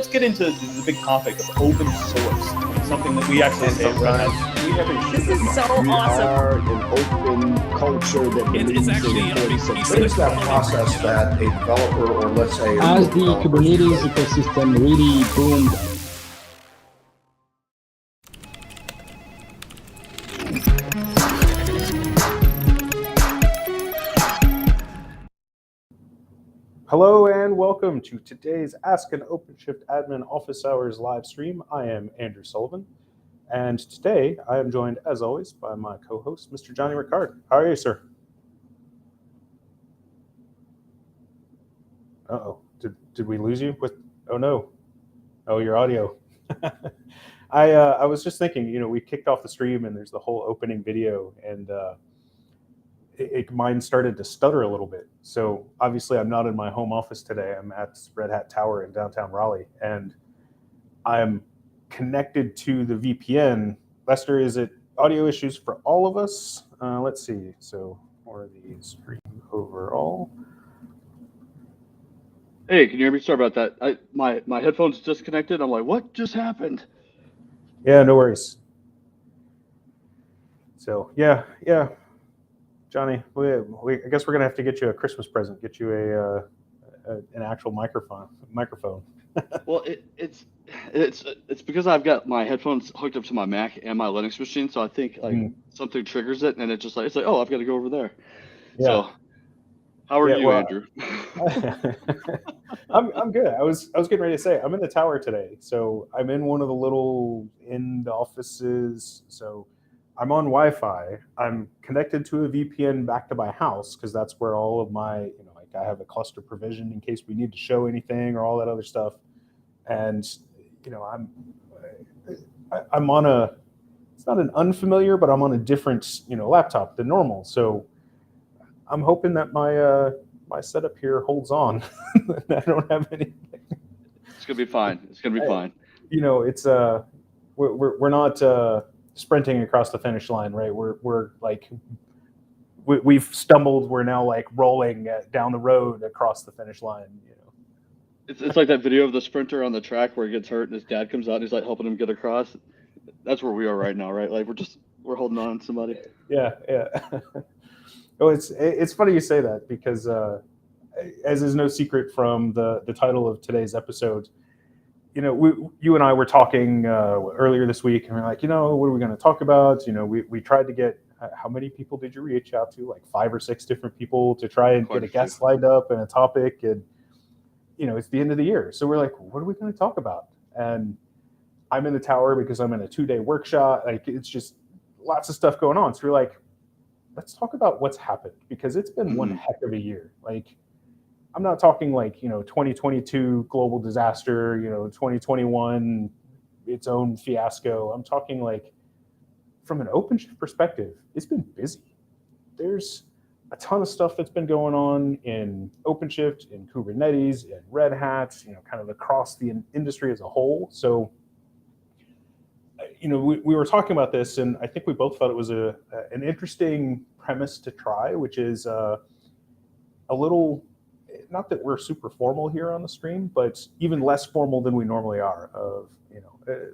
let's get into the big topic of open source, something that we actually say at Red Hat. This is so awesome. We are an open culture that believes actually in a big importance of piece What is that process that a developer, or let's say as the Kubernetes ecosystem really boomed. Hello and welcome to today's Ask an OpenShift Admin Office Hours live stream. I am Andrew Sullivan, and today I am joined, as always, by my co-host, Mr. Jonny Rickard. How are you, sir? Uh-oh, did we lose you? Oh no, oh, your audio. I was just thinking, we kicked off the stream and there's the whole opening video, and mine started to stutter a little bit. So obviously I'm not in my home office today. I'm at Red Hat Tower in downtown Raleigh, and I'm connected to the VPN. Lester, is it audio issues for all of us? Let's see. So for the stream overall. Hey, can you hear me? Sorry about that. My headphones disconnected. I'm like, what just happened? Yeah, no worries. So yeah. Jonny, I guess we're gonna have to get you a Christmas present. Get you an actual microphone. Well, it's because I've got my headphones hooked up to my Mac and my Linux machine, so I think something triggers it, and it's like, oh, I've got to go over there. Yeah. So, how are you, Andrew? I'm good. I was getting ready to say I'm in the tower today, so I'm in one of the little in the offices. So I'm on Wi-Fi. I'm connected to a VPN back to my house because that's where all of my, I have a cluster provision in case we need to show anything or all that other stuff. And, I'm on it's not an unfamiliar, but I'm on a different, laptop than normal. So I'm hoping that my setup here holds on. I don't have anything. It's gonna be fine. It's gonna be fine. It's we're not sprinting across the finish line, right? We're like we've stumbled. We're now like rolling down the road across the finish line. It's like that video of the sprinter on the track where he gets hurt and his dad comes out and he's like helping him get across. That's where we are right now, right? Like we're holding on to somebody. Yeah. Oh, it's funny you say that because as is no secret from the title of today's episode, you and I were talking earlier this week, and we're like, what are we going to talk about? We tried to get, how many people did you reach out to? Like 5 or 6 different people to try and get a guest lined up and a topic. And, it's the end of the year. So we're like, what are we going to talk about? And I'm in the tower because I'm in a 2-day workshop. Like, it's just lots of stuff going on. So we're like, let's talk about what's happened, because it's been one heck of a year. Like, I'm not talking like, 2022 global disaster, 2021, its own fiasco. I'm talking like from an OpenShift perspective, it's been busy. There's a ton of stuff that's been going on in OpenShift, in Kubernetes, in Red Hat, kind of across the industry as a whole. So, we were talking about this, and I think we both thought it was an interesting premise to try, which is a little, not that we're super formal here on the stream, but even less formal than we normally are.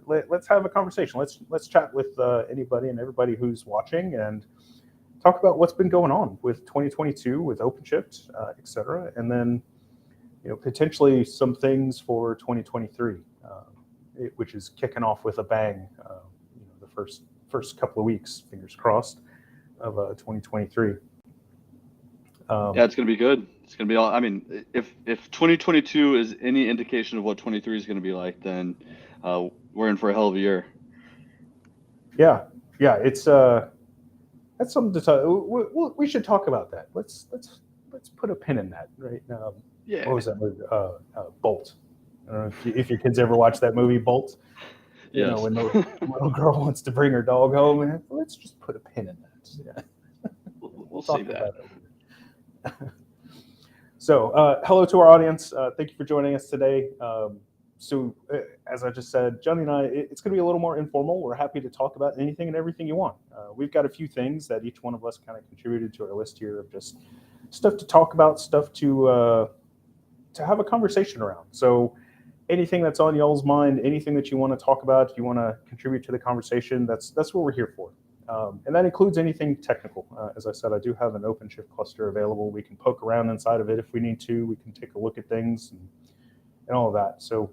Let's have a conversation. Let's chat with anybody and everybody who's watching and talk about what's been going on with 2022, with OpenShift, et cetera, and then potentially some things for 2023, which is kicking off with a bang. The first couple of weeks, fingers crossed, of 2023. Yeah, it's going to be good. It's going to be all. I mean, if 2022 is any indication of what 23 is going to be like, then we're in for a hell of a year. Yeah, it's that's something to talk. We should talk about that. Let's put a pin in that, right? Yeah. What was that movie? Bolt. I don't know if your kids ever watched that movie, Bolt. Yes. When the little girl wants to bring her dog home, and let's just put a pin in that. Yeah. We'll see that. So, hello to our audience. Thank you for joining us today. As I just said, Jonny and I, it's going to be a little more informal. We're happy to talk about anything and everything you want. We've got a few things that each one of us kind of contributed to our list here of just stuff to talk about, stuff to have a conversation around. So anything that's on y'all's mind, anything that you want to talk about, you want to contribute to the conversation, that's what we're here for. And that includes anything technical. As I said, I do have an OpenShift cluster available. We can poke around inside of it if we need to. We can take a look at things and all of that. So,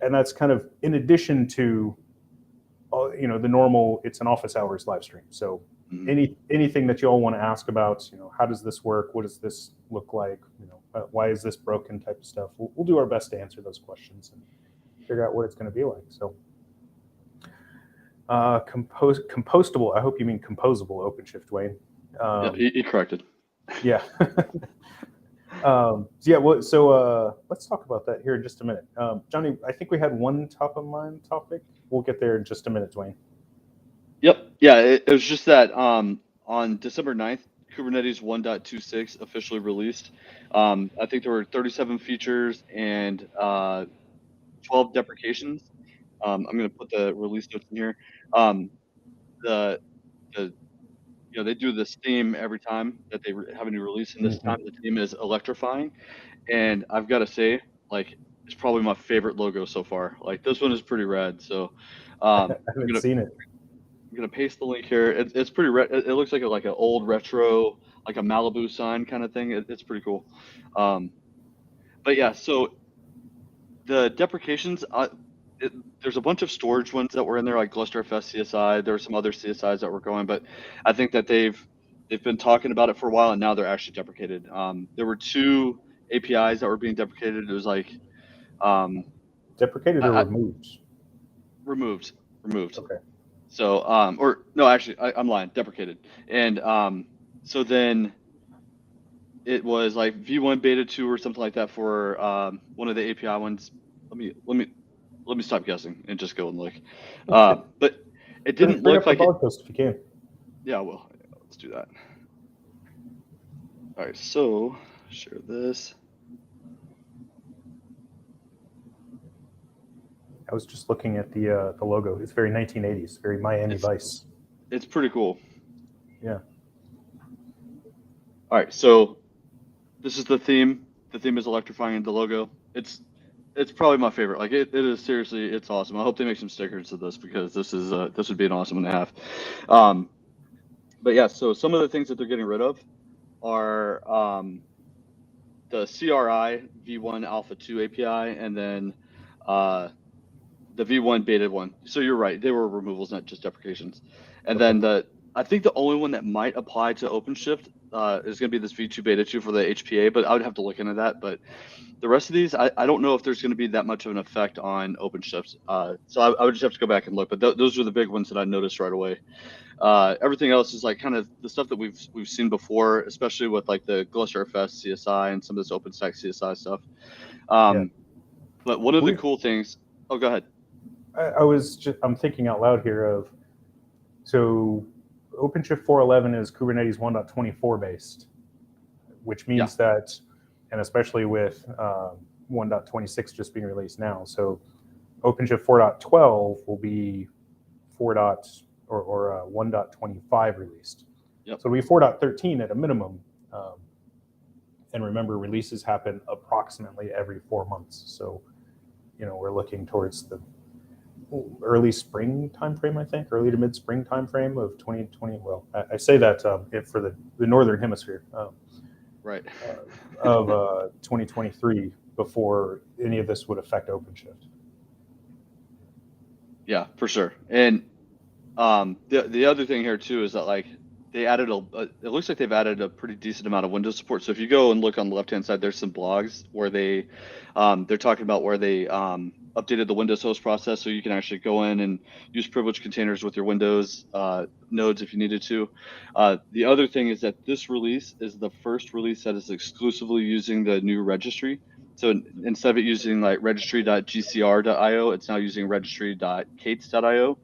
and that's kind of in addition to, the normal, it's an office hours live stream. So anything that you all want to ask about, how does this work? What does this look like? Why is this broken type of stuff? We'll do our best to answer those questions and figure out what it's going to be like. So. Compostable. I hope you mean composable OpenShift, Wayne. Yeah, you corrected. Yeah. So let's talk about that here in just a minute. Jonny, I think we had one top of mind topic. We'll get there in just a minute, Dwayne. Yep. Yeah, it was just that on December 9th, Kubernetes 1.26 officially released. I think there were 37 features and 12 deprecations. I'm going to put the release notes in here. They do this theme every time that they have a new release, and this time the theme is electrifying. And I've got to say, it's probably my favorite logo so far. This one is pretty rad. So I haven't seen it. I'm gonna paste the link here. It's pretty it looks like an old retro, like a Malibu sign kind of thing. It's pretty cool. But yeah, so the deprecations, there's a bunch of storage ones that were in there, like GlusterFS CSI. There were some other CSIs that were going, but I think that they've been talking about it for a while, and now they're actually deprecated. There were 2 APIs that were being deprecated. It was deprecated or removed? Removed. Okay. So, or no, actually, I'm lying. Deprecated. And so then it was like V1 Beta 2 or something like that for one of the API ones. Let me stop guessing and just go and look. But it didn't look like the blog post if you can. Yeah, well, let's do that. All right, so share this. I was just looking at the logo. It's very 1980s, very Miami Vice. It's pretty cool. Yeah. All right, so this is the theme. The theme is electrifying, and the logo. It's probably my favorite. It is seriously, it's awesome. I hope they make some stickers of this because this would be an awesome one to have. But yeah, so some of the things that they're getting rid of are the CRI V1 Alpha 2 API, and then the V1 Beta 1. So you're right, they were removals, not just deprecations. And then I think the only one that might apply to OpenShift is going to be this V2 Beta 2 for the HPA, but I would have to look into that. But the rest of these, I don't know if there's going to be that much of an effect on OpenShift. So I would just have to go back and look. But those are the big ones that I noticed right away. Everything else is kind of the stuff that we've seen before, especially with the GlusterFS CSI and some of this OpenStack CSI stuff. But one of the cool things. Oh, go ahead. I'm thinking out loud here of, so OpenShift 4.11 is Kubernetes 1.24 based, which means that, and especially with 1.26 just being released now, so OpenShift 4.12 will be 1.25 released. Yep. So it'll be 4.13 at a minimum. And remember, releases happen approximately every 4 months. So, we're looking towards the early spring timeframe, I think, early to mid-spring timeframe of 2020. Well, I say that for the northern hemisphere, right, of 2023, before any of this would affect OpenShift. Yeah, for sure. And the other thing here too is that they added it looks like they've added a pretty decent amount of Windows support. So if you go and look on the left-hand side, there's some blogs where they're talking about where they updated the Windows host process, so you can actually go in and use privileged containers with your Windows nodes if you needed to. The other thing is that this release is the first release that is exclusively using the new registry. So instead of it using registry.gcr.io, it's now using registry.kates.io.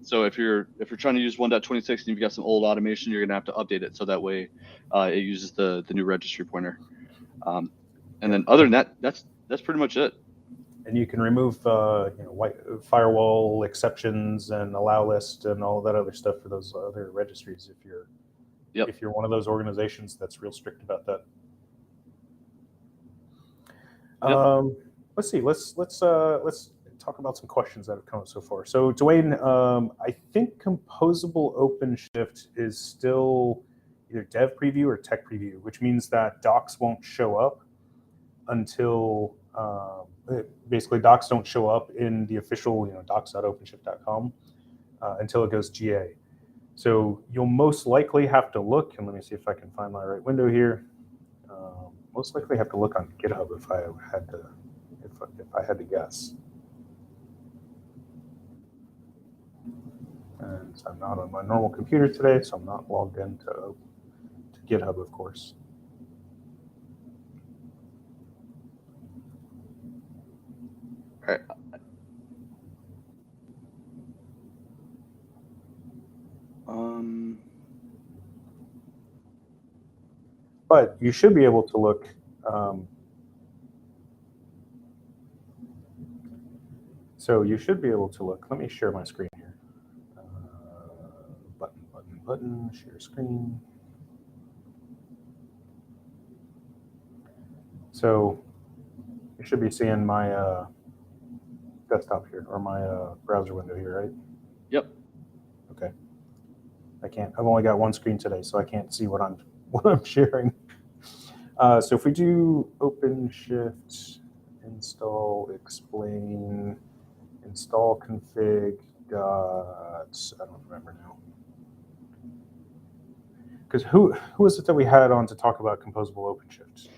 So if you're trying to use 1.26 and you've got some old automation, you're gonna have to update it so that way it uses the new registry pointer. And then other than that, that's pretty much it. And you can remove firewall exceptions and allow list and all that other stuff for those other registries if you're one of those organizations that's real strict about that. Yep. let's see. Let's talk about some questions that have come up so far. So Dwayne, I think Composable OpenShift is still either dev preview or tech preview, which means that docs won't show up until basically docs don't show up in the official docs.openshift.com until it goes GA. So you'll most likely have to look, and let me see if I can find my right window here. Most likely have to look on GitHub if I had to guess. And so I'm not on my normal computer today, so I'm not logged into GitHub, of course. All right. But you should be able to look. So you should be able to look. Let me share my screen here. Button, share screen. So you should be seeing my desktop here, or my browser window here, right? Yep. Okay. I can't. I've only got one screen today, so I can't see what I'm sharing. So if we do OpenShift install explain install config dots, I don't remember now. Because who was it that we had on to talk about Composable OpenShift?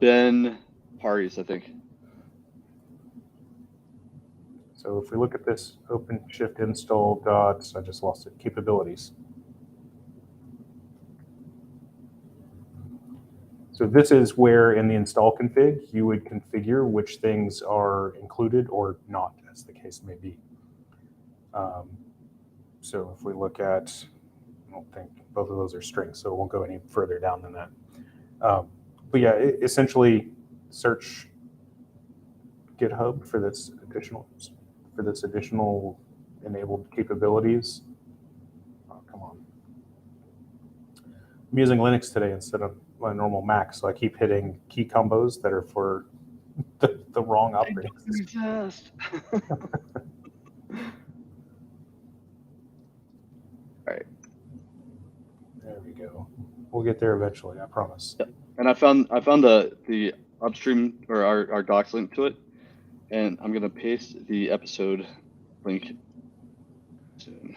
Ben Parties, I think. So if we look at this OpenShift install dots, I just lost it, capabilities. So this is where in the install config, you would configure which things are included or not, as the case may be. So if we look at, I don't think both of those are strings, so it won't go any further down than that. But yeah, essentially search GitHub for this additional enabled capabilities. Oh, come on. I'm using Linux today instead of my normal Mac, so I keep hitting key combos that are for the wrong operating system. All right. There we go. We'll get there eventually, I promise. Yep. And I found the upstream or our docs link to it, and I'm gonna paste the episode link soon.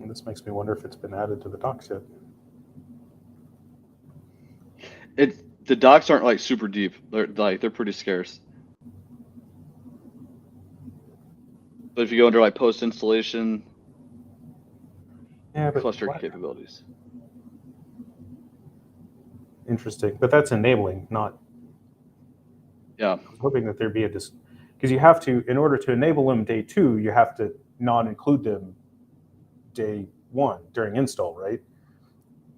And this makes me wonder if it's been added to the docs yet. The docs aren't like super deep. They're pretty scarce. But if you go under like post installation, yeah, but cluster capabilities. Interesting, but that's enabling, not. Yeah. I was hoping that there'd be because you have to, in order to enable them day 2, you have to not include them day 1 during install, right?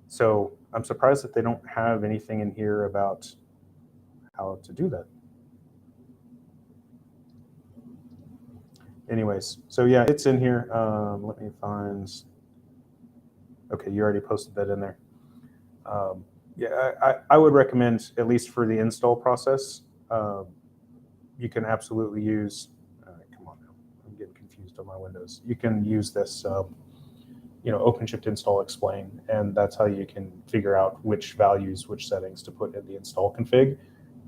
So I'm surprised that they don't have anything in here about how to do that. Anyways, so yeah, it's in here. Let me find. Okay, you already posted that in there. Yeah, I would recommend, at least for the install process, you can absolutely use. Come on now, I'm getting confused on my windows. You can use this, OpenShift install explain, and that's how you can figure out which values, which settings to put in the install config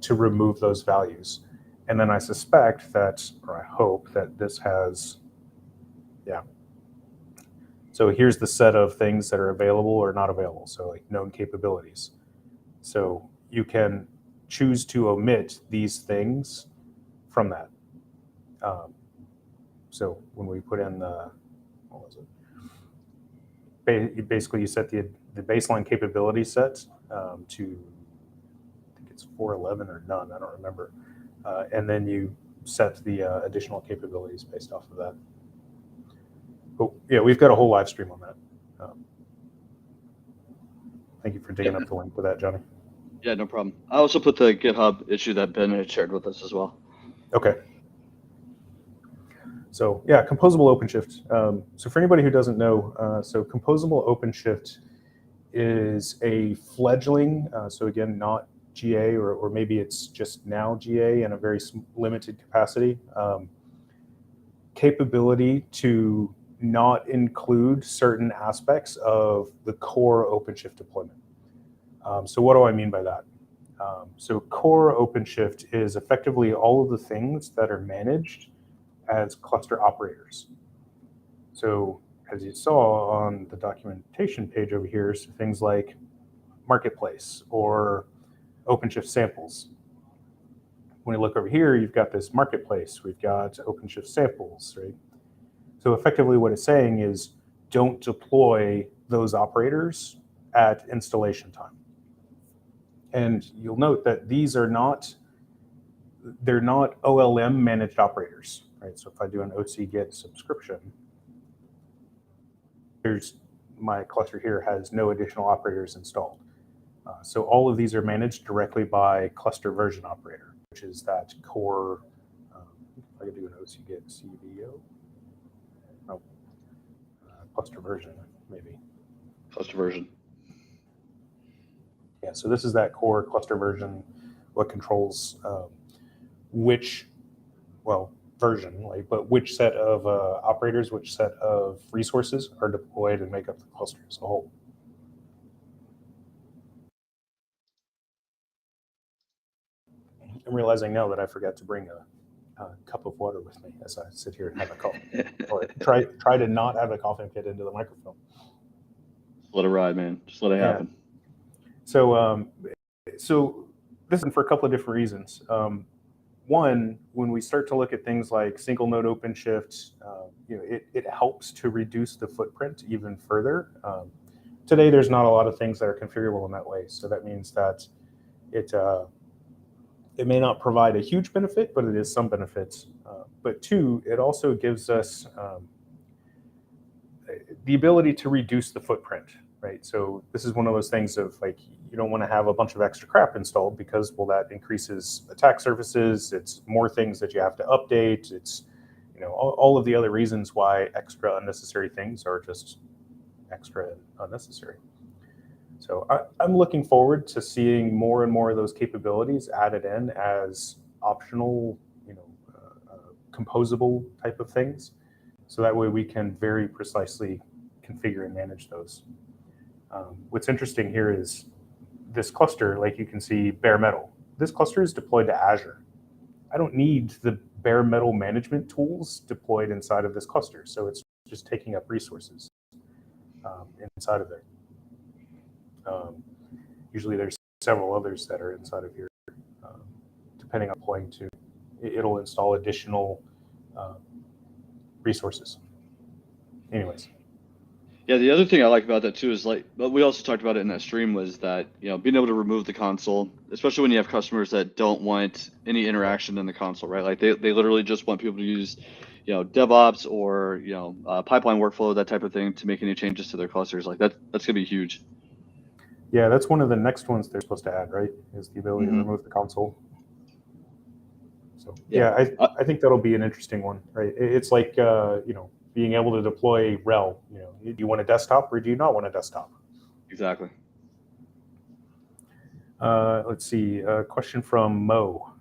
to remove those values. And then I suspect that, or I hope that this has, yeah. So here's the set of things that are available or not available. So like known capabilities. So you can choose to omit these things from that. So when we put in the, what was it? Basically you set the baseline capability set to, I think it's 411 or none, I don't remember. And then you set the additional capabilities based off of that. But yeah, we've got a whole live stream on that. Thank you for digging up the link for that, Johnny. Yeah, no problem. I also put the GitHub issue that Ben had shared with us as well. Okay. So yeah, Composable OpenShift. So for anybody who doesn't know, so Composable OpenShift is a fledgling, so again, not GA, or maybe it's just now GA in a very limited capacity, capability to not include certain aspects of the core OpenShift deployment. So what do I mean by that? So core OpenShift is effectively all of the things that are managed as cluster operators. So as you saw on the documentation page over here, so things like Marketplace or OpenShift samples. When you look over here, you've got this Marketplace, we've got OpenShift samples, right? So effectively what it's saying is don't deploy those operators at installation time. And you'll note that these are not, they're not OLM managed operators, right? So if I do an OC get subscription, here's my cluster here has no additional operators installed. So all of these are managed directly by cluster version operator, which is that core, if I could do an OC get CVO, no, cluster version, maybe. Cluster version. Yeah, so this is that core cluster version, what controls which, well, version, like, but which set of operators, which set of resources are deployed and make up the cluster as a whole. I'm realizing now that I forgot to bring a cup of water with me as I sit here and have a coffee, or try to not have a coughing fit into the microphone. Just let it ride, man. Just let it happen. So, so this is for a couple of different reasons. One, when we start to look at things like single node OpenShift, it helps to reduce the footprint even further. Today, there's not a lot of things that are configurable in that way. So that means that it may not provide a huge benefit, but it is some benefits. But two, it also gives us the ability to reduce the footprint, right? So this is one of those things of like, you don't want to have a bunch of extra crap installed because, well, that increases attack surfaces. It's more things that you have to update. It's, all of the other reasons why extra unnecessary things are just extra and unnecessary. So I'm looking forward to seeing more and more of those capabilities added in as optional, composable type of things. So that way we can very precisely configure and manage those. What's interesting here is this cluster, like you can see bare metal. This cluster is deployed to Azure. I don't need the bare metal management tools deployed inside of this cluster. So it's just taking up resources inside of there. Usually there's several others that are inside of here, depending on point to, it'll install additional resources. Anyways. Yeah, the other thing I like about that too is like, but we also talked about it in that stream, was that, being able to remove the console, especially when you have customers that don't want any interaction in the console, right? Like they literally just want people to use, DevOps or, pipeline workflow, that type of thing, to make any changes to their clusters. Like that's gonna be huge. Yeah, that's one of the next ones they're supposed to add, right? Is the ability to remove the console. So yeah, I think that'll be an interesting one, right? It's like, being able to deploy RHEL. Do you want a desktop or do you not want a desktop? Exactly. Let's see, a question from Mo.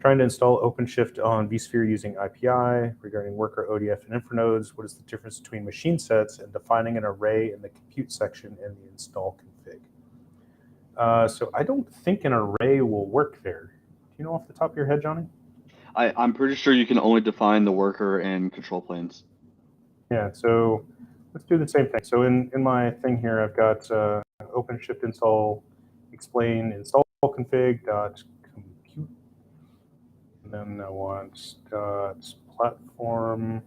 Trying to install OpenShift on vSphere using IPI regarding worker ODF and infranodes. What is the difference between machine sets and defining an array in the compute section in the install config? So I don't think an array will work there. Do you know off the top of your head, Johnny? I'm pretty sure you can only define the worker and control planes. Yeah, so let's do the same thing. So in my thing here, I've got OpenShift install explain install config dot compute. And then I want dot platform.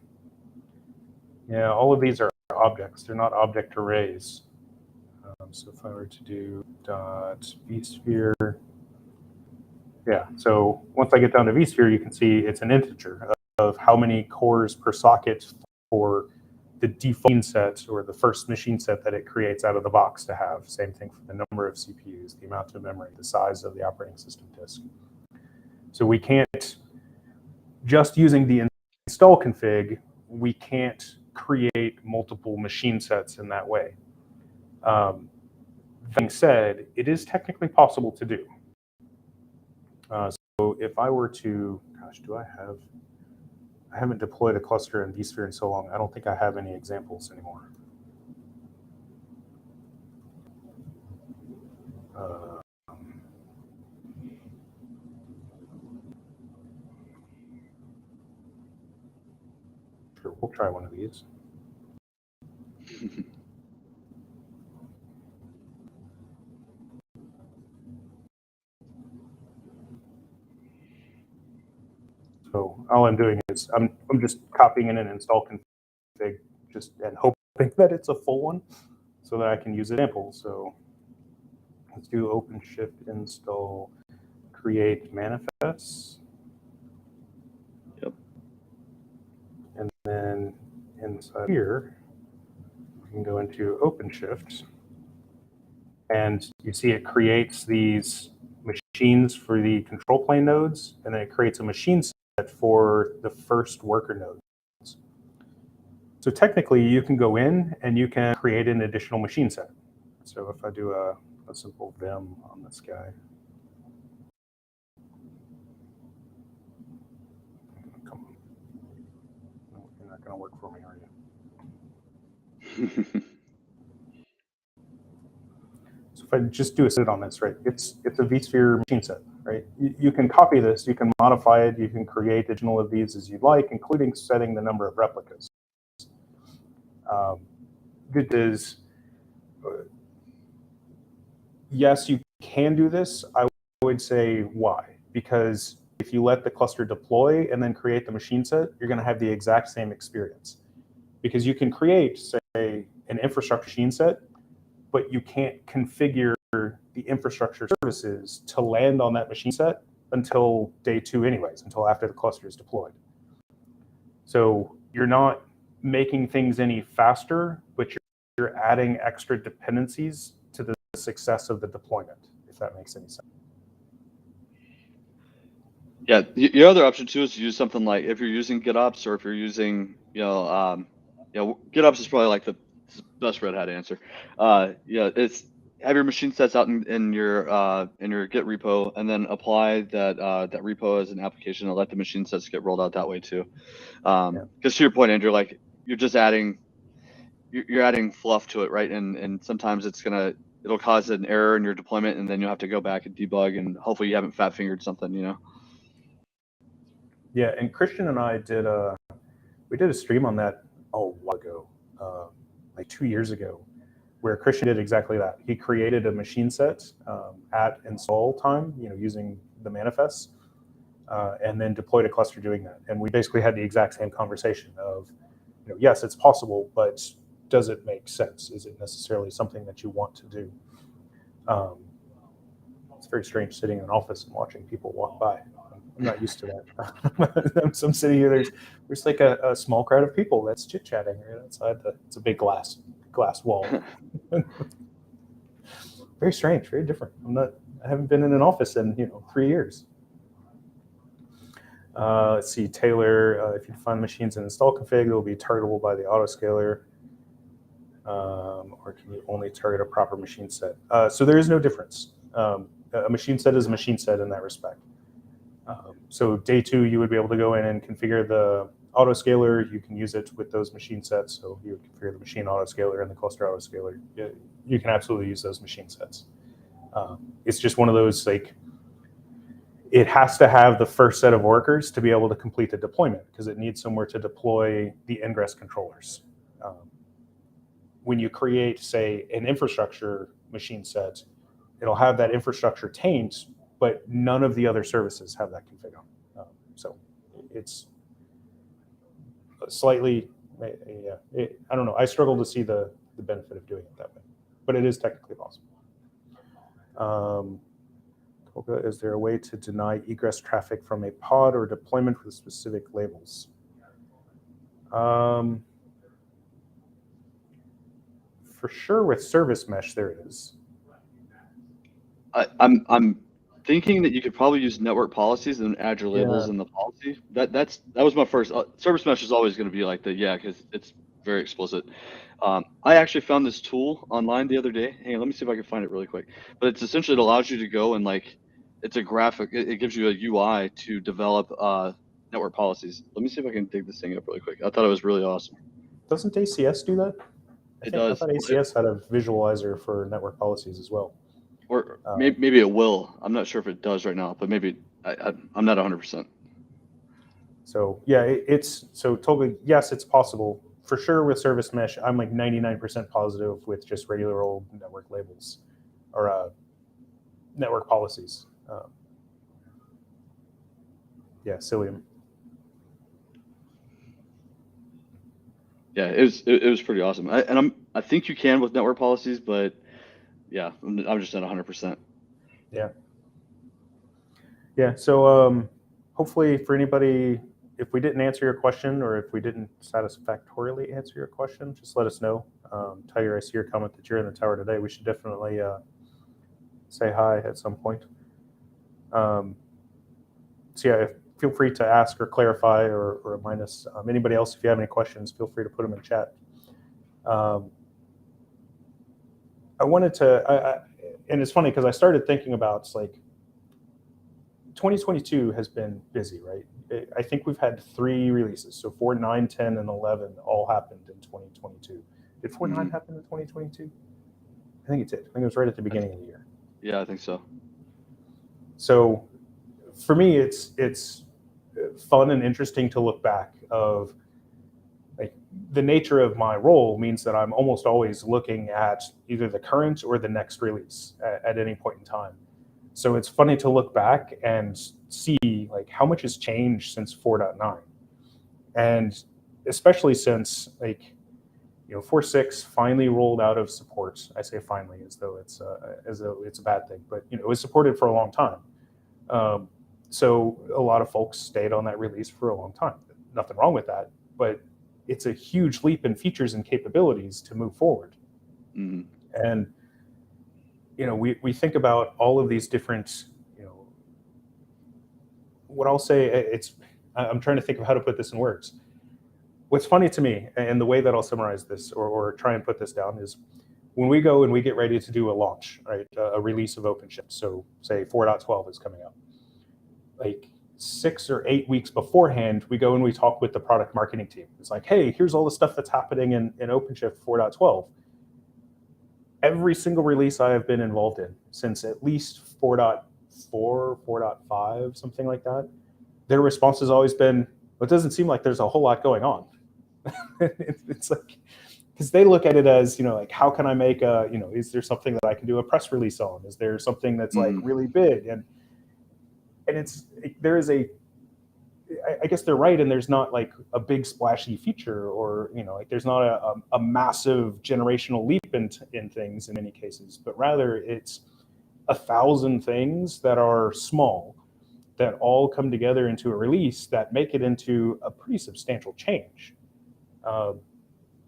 Yeah, all of these are objects. They're not object arrays. So if I were to do dot vSphere. Yeah, so once I get down to vSphere, you can see it's an integer of how many cores per socket for the default machine set, or the first machine set that it creates out of the box to have. Same thing for the number of CPUs, the amount of memory, the size of the operating system disk. So we can't, just using the install config, we can't create multiple machine sets in that way. That being said, it is technically possible to do. So if I were to, gosh, I haven't deployed a cluster in vSphere in so long. I don't think I have any examples anymore. Sure, we'll try one of these. So all I'm doing is I'm just copying in an install config and hoping that it's a full one so that I can use examples. So let's do OpenShift install create manifests. Yep. And then inside here, we can go into OpenShift, and you see it creates these machines for the control plane nodes, and then it creates a machine set for the first worker nodes. So technically, you can go in and you can create an additional machine set. So if I do a simple vim on this guy. Come on. No, you're not going to work for me, are you? So if I just do a set on this, right, it's a vSphere machine set, right? You can copy this, you can modify it, you can create additional of these as you'd like, including setting the number of replicas. Good is, yes, you can do this. I would say why? Because if you let the cluster deploy and then create the machine set, you're going to have the exact same experience. Because you can create, say, an infrastructure machine set, but you can't configure the infrastructure services to land on that machine set until day 2 anyways, until after the cluster is deployed. So you're not making things any faster, but you're adding extra dependencies to the success of the deployment, if that makes any sense. Yeah, your other option too is to use something like, if you're using GitOps, or if you're using, GitOps is probably like the best Red Hat answer. It's have your machine sets out in your Git repo, and then apply that repo as an application, and let the machine sets get rolled out that way too. Because to your point, Andrew, like you're just adding fluff to it, right? And sometimes it'll cause an error in your deployment, and then you'll have to go back and debug, and hopefully you haven't fat fingered something, Yeah, and Christian and I did a stream on that a while ago, like 2 years ago, where Christian did exactly that. He created a machine set at install time, using the manifests, and then deployed a cluster doing that. And we basically had the exact same conversation of, yes, it's possible, but does it make sense? Is it necessarily something that you want to do? It's very strange sitting in an office and watching people walk by. I'm not used to that. So I'm sitting here. There's like a small crowd of people that's chit-chatting right outside. It's a big glass wall. Very strange, very different. I haven't been in an office in 3 years. Let's see, Taylor. If you define machines in install config, it will be targetable by the autoscaler. Or can you only target a proper machine set? So there is no difference. A machine set is a machine set in that respect. So day 2, you would be able to go in and configure the autoscaler. You can use it with those machine sets. So you would configure the machine autoscaler and the cluster autoscaler. You can absolutely use those machine sets. It's just one of those, like, it has to have the first set of workers to be able to complete the deployment, because it needs somewhere to deploy the ingress controllers. When you create, say, an infrastructure machine set, it'll have that infrastructure taint, but none of the other services have that config on. So it's slightly, I don't know. I struggle to see the benefit of doing it that way, but it is technically possible. Tolga, is there a way to deny egress traffic from a pod or deployment with specific labels? For sure, with service mesh, there is. I'm thinking that you could probably use network policies and add your labels in the policy. That was my first. Service mesh is always going to be like because it's very explicit. I actually found this tool online the other day. Hang on, let me see if I can find it really quick. But it's essentially, it allows you to go and like, it's a graphic. It gives you a UI to develop network policies. Let me see if I can dig this thing up really quick. I thought it was really awesome. Doesn't ACS do that? It does. I thought ACS had a visualizer for network policies as well. Or maybe it will. I'm not sure if it does right now, but maybe I'm not 100%. So yeah, it's so totally, yes, it's possible. For sure with service mesh, I'm like 99% positive with just regular old network labels or network policies. Yeah, Cilium. Yeah, it was pretty awesome. I think you can with network policies, but yeah, I'm just not 100%. Yeah. Yeah. So hopefully for anybody, if we didn't answer your question or if we didn't satisfactorily answer your question, just let us know. Tiger, I see your comment that you're in the tower today. We should definitely say hi at some point. So yeah, feel free to ask or clarify or remind us. Anybody else, if you have any questions, feel free to put them in chat. I wanted to, and it's funny because I started thinking about like 2022 has been busy, right? I think we've had 3 releases. So 4, 9, 10, and 11 all happened in 2022. Did 4.9 happen in 2022? I think it did. I think it was right at the beginning of the year. Yeah, I think so. So for me, it's fun and interesting to look back of like the nature of my role means that I'm almost always looking at either the current or the next release at any point in time. So it's funny to look back and see like how much has changed since 4.9, and especially since like 4.6 finally rolled out of support. I say finally as though it's a bad thing, but it was supported for a long time. So a lot of folks stayed on that release for a long time. Nothing wrong with that, but it's a huge leap in features and capabilities to move forward. Mm-hmm. And we think about all of these different, what I'll say, I'm trying to think of how to put this in words. What's funny to me, and the way that I'll summarize this or try and put this down, is when we go and we get ready to do a launch, right, a release of OpenShift, so say 4.12 is coming out, like 6 or 8 weeks beforehand, we go and we talk with the product marketing team. It's like, hey, here's all the stuff that's happening in OpenShift 4.12. Every single release I have been involved in since at least 4.4, 4.5, something like that, their response has always been, well, it doesn't seem like there's a whole lot going on. It's like, because they look at it as, like, how can I make a, is there something that I can do a press release on? Is there something that's like really big? And there is I guess they're right, and there's not like a big splashy feature or, like there's not a massive generational leap in things in many cases, but rather it's 1,000 things that are small that all come together into a release that make it into a pretty substantial change.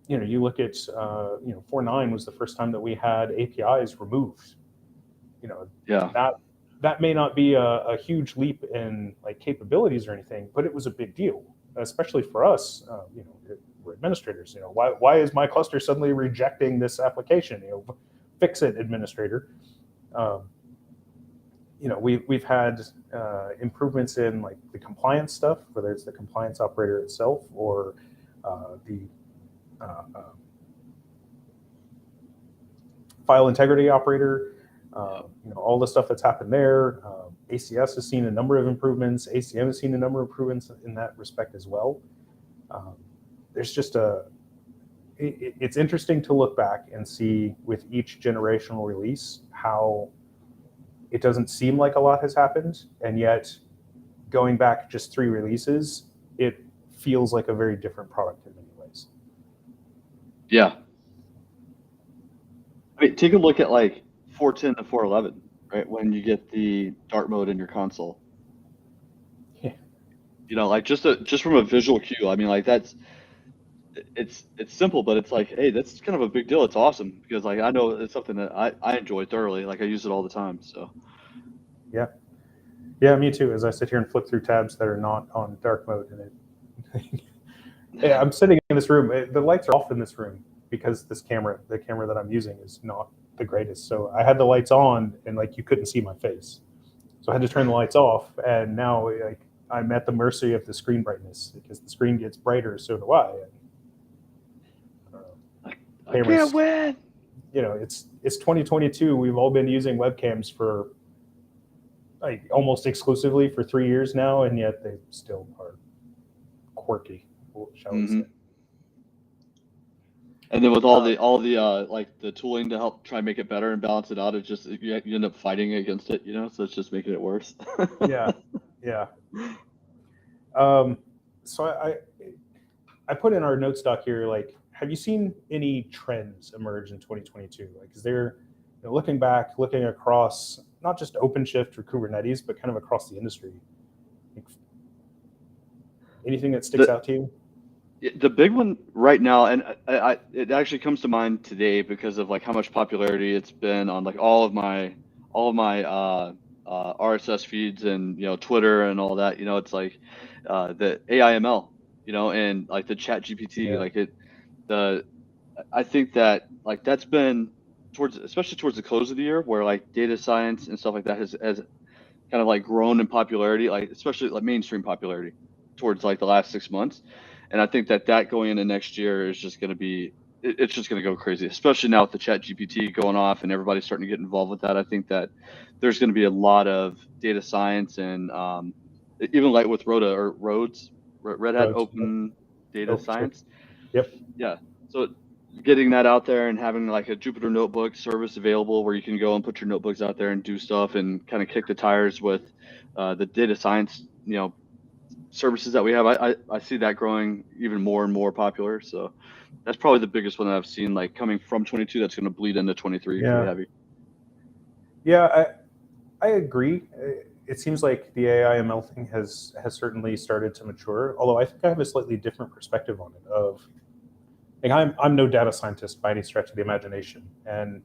You look at, 4.9 was the first time that we had APIs removed. That may not be a huge leap in like capabilities or anything, but it was a big deal, especially for us. We're administrators. Why is my cluster suddenly rejecting this application? Fix it, administrator. We've had improvements in like the compliance stuff, whether it's the compliance operator itself or the file integrity operator. All the stuff that's happened there. ACS has seen a number of improvements. ACM has seen a number of improvements in that respect as well. There's just it's interesting to look back and see with each generational release how it doesn't seem like a lot has happened, and yet going back just 3 releases, it feels like a very different product in many ways. Yeah. I mean, take a look at like 4.10 to 4.11, right? When you get the dark mode in your console. Yeah. Like just from a visual cue. I mean, like it's simple, but it's like, hey, that's kind of a big deal. It's awesome because like I know it's something that I enjoy thoroughly. Like I use it all the time. So. Yeah, me too. As I sit here and flip through tabs that are not on dark mode, and Yeah, I'm sitting in this room. The lights are off in this room because the camera that I'm using is not the greatest. So I had the lights on and like you couldn't see my face. So I had to turn the lights off, and now like I'm at the mercy of the screen brightness because the screen gets brighter, so do I. I can't win. You know, it's 2022. We've all been using webcams for like almost exclusively for 3 years now, and yet they still are quirky, shall we say. And then with all the like the tooling to help try and make it better and balance it out, it's just you end up fighting against it, you know. So it's just making it worse. Yeah. So I put in our notes doc here, like, have you seen any trends emerge in 2022? Like, is there, looking across not just OpenShift or Kubernetes, but kind of across the industry, like, anything that sticks out to you? The big one right now, and it actually comes to mind today because of like how much popularity it's been on like all of my RSS feeds and Twitter and all that. It's like the AIML, and like the Chat GPT, I think that like that's been especially towards the close of the year, where like data science and stuff like that has kind of like grown in popularity, like especially like mainstream popularity towards like the last 6 months. And I think that going into next year is just going to be, it's just going to go crazy, especially now with the Chat GPT going off and everybody's starting to get involved with that. I think that there's going to be a lot of data science and even like with Red Hat Open Data Science. Yep. Yeah. So getting that out there and having like a Jupyter Notebook service available where you can go and put your notebooks out there and do stuff and kind of kick the tires with the data science, services that we have. I see that growing even more and more popular. So that's probably the biggest one that I've seen like coming from 22 that's going to bleed into 23 pretty heavy. Yeah, I agree. It seems like the AIML thing has certainly started to mature, although I think I have a slightly different perspective on it. Of like, I'm no data scientist by any stretch of the imagination, and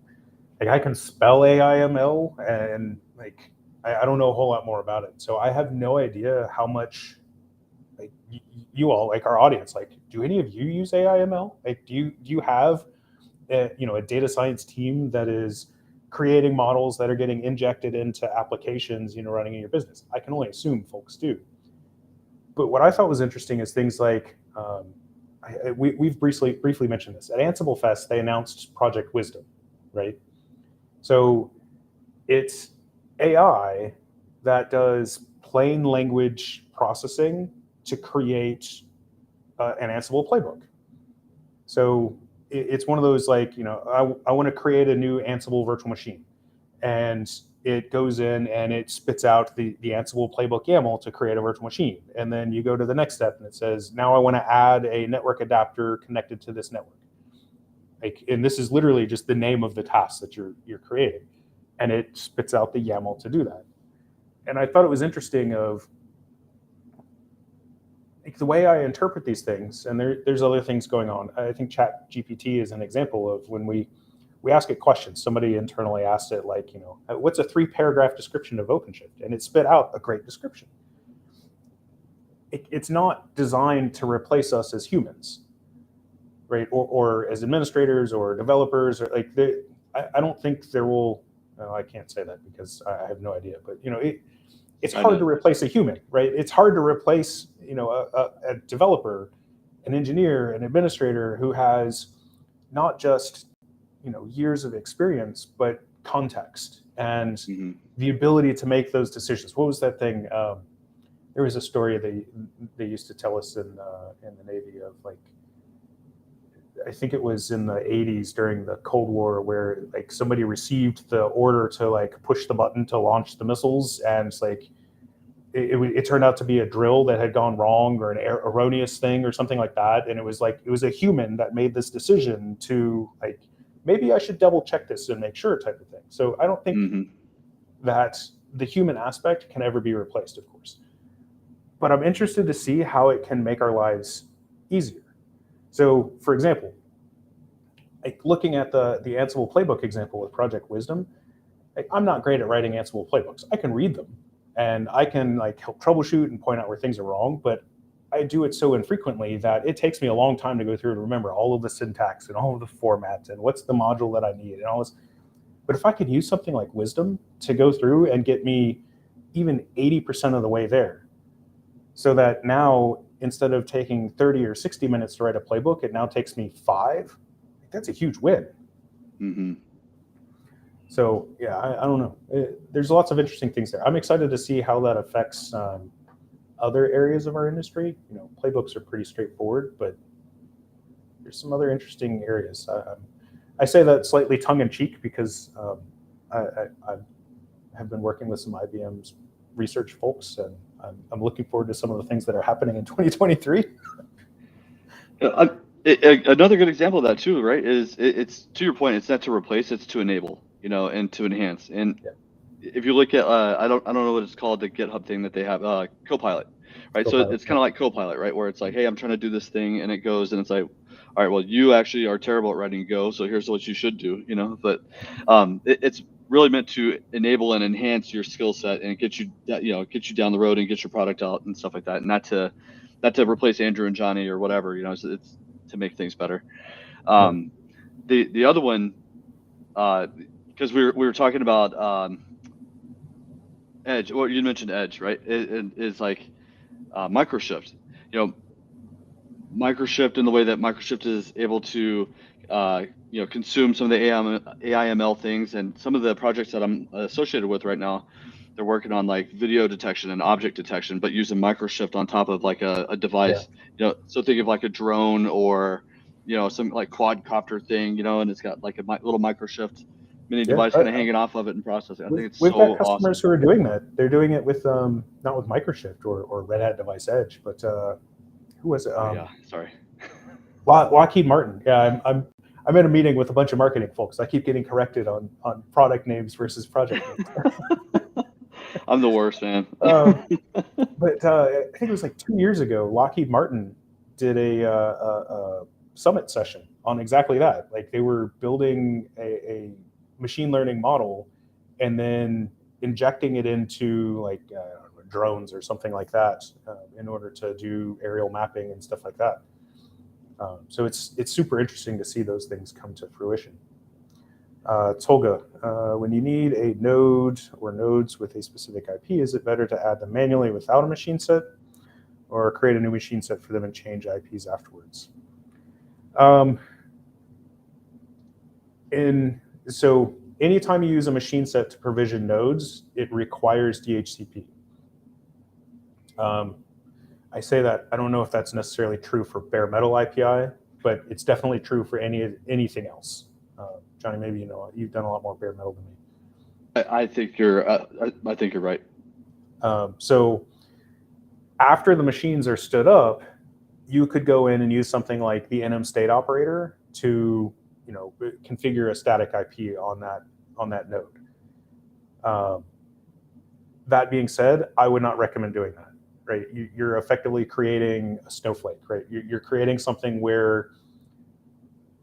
like I can spell AIML, and like I don't know a whole lot more about it. So I have no idea how much like you all, like our audience, like, do any of you use AIML? Like, do you have a data science team that is creating models that are getting injected into applications, running in your business? I can only assume folks do. But what I thought was interesting is things like, we've briefly mentioned this. At Ansible Fest, they announced Project Wisdom, right? So it's AI that does plain language processing to create an Ansible playbook. So it's one of those like, I want to create a new Ansible virtual machine, and it goes in and it spits out the Ansible playbook YAML to create a virtual machine. And then you go to the next step and it says, now I want to add a network adapter connected to this network. Like, and this is literally just the name of the task that you're creating. And it spits out the YAML to do that. And I thought it was interesting of like the way I interpret these things, and there's other things going on. I think Chat GPT is an example of when we ask it questions. Somebody internally asked it like, what's a 3-paragraph description of OpenShift? And it spit out a great description. It's not designed to replace us as humans, right? Or as administrators or developers, or like I don't think there will. No, I can't say that because I have no idea. But it's hard to replace a human, right? It's hard to replace a developer, an engineer, an administrator who has not just years of experience, but context and the ability to make those decisions. What was that thing? There was a story they used to tell us in the Navy of like, I think it was in the 80s during the Cold War, where like somebody received the order to like push the button to launch the missiles, and it's like it turned out to be a drill that had gone wrong or an erroneous thing or something like that, and it was a human that made this decision to like, maybe I should double check this and make sure type of thing. So I don't think that the human aspect can ever be replaced, of course, but I'm interested to see how it can make our lives easier. So, for example, like looking at the Ansible playbook example with Project Wisdom, like, I'm not great at writing Ansible playbooks. I can read them and I can like help troubleshoot and point out where things are wrong, but I do it so infrequently that it takes me a long time to go through and remember all of the syntax and all of the formats and what's the module that I need and all this. But if I could use something like Wisdom to go through and get me even 80% of the way there, so that now instead of taking 30 or 60 minutes to write a playbook, it now takes me 5, that's a huge win. Mm-hmm. So yeah, I don't know. There's lots of interesting things there. I'm excited to see how that affects other areas of our industry. Playbooks are pretty straightforward, but there's some other interesting areas. I say that slightly tongue-in-cheek because I have been working with some IBM's research folks, and I'm looking forward to some of the things that are happening in 2023. Another good example of that too, right? Is it's to your point. It's not to replace; it's to enable, and to enhance. And if you look at, I don't know what it's called, the GitHub thing that they have, Copilot, right? So it's kind of like Copilot, right? Where it's like, hey, I'm trying to do this thing, and it goes, and it's like, all right, well, you actually are terrible at writing Go, so here's what you should do, But it's really meant to enable and enhance your skill set and get you down the road and get your product out and stuff like that, and not to replace Andrew and Jonny or whatever, So it's to make things better. The other one, because we were talking about Edge. Well, you mentioned Edge, right? It is like Microshift. Microshift, in the way that Microshift is able to consume some of the AIML things, and some of the projects that I'm associated with right now, they're working on like video detection and object detection, but using Microshift on top of like a device. So think of like a drone or some like quadcopter thing, and it's got like a little Microshift mini device kind of hanging off of it and processing. I think it's we've got customers awesome. who are doing that. They're doing it with not with Microshift or Red Hat Device Edge, but who was it? Sorry. Lockheed Martin. Yeah, I'm in a meeting with a bunch of marketing folks. I keep getting corrected on product names versus project names. I'm the worst, man. But I think it was like 2 years ago, Lockheed Martin did a summit session on exactly that. Like they were building a machine learning model and then injecting it into like drones or something like that in order to do aerial mapping and stuff like that. So it's super interesting to see those things come to fruition. Tolga, when you need a node or nodes with a specific IP, is it better to add them manually without a machine set, or create a new machine set for them and change IPs afterwards? So anytime you use a machine set to provision nodes, it requires DHCP. I say that, I don't know if that's necessarily true for bare metal API, but it's definitely true for anything else. Jonny, maybe you've done a lot more bare metal than me. I think you're right. So after the machines are stood up, you could go in and use something like the nm state operator to configure a static IP on that node. That being said, I would not recommend doing that. Right, you're effectively creating a snowflake. Right, you're creating something where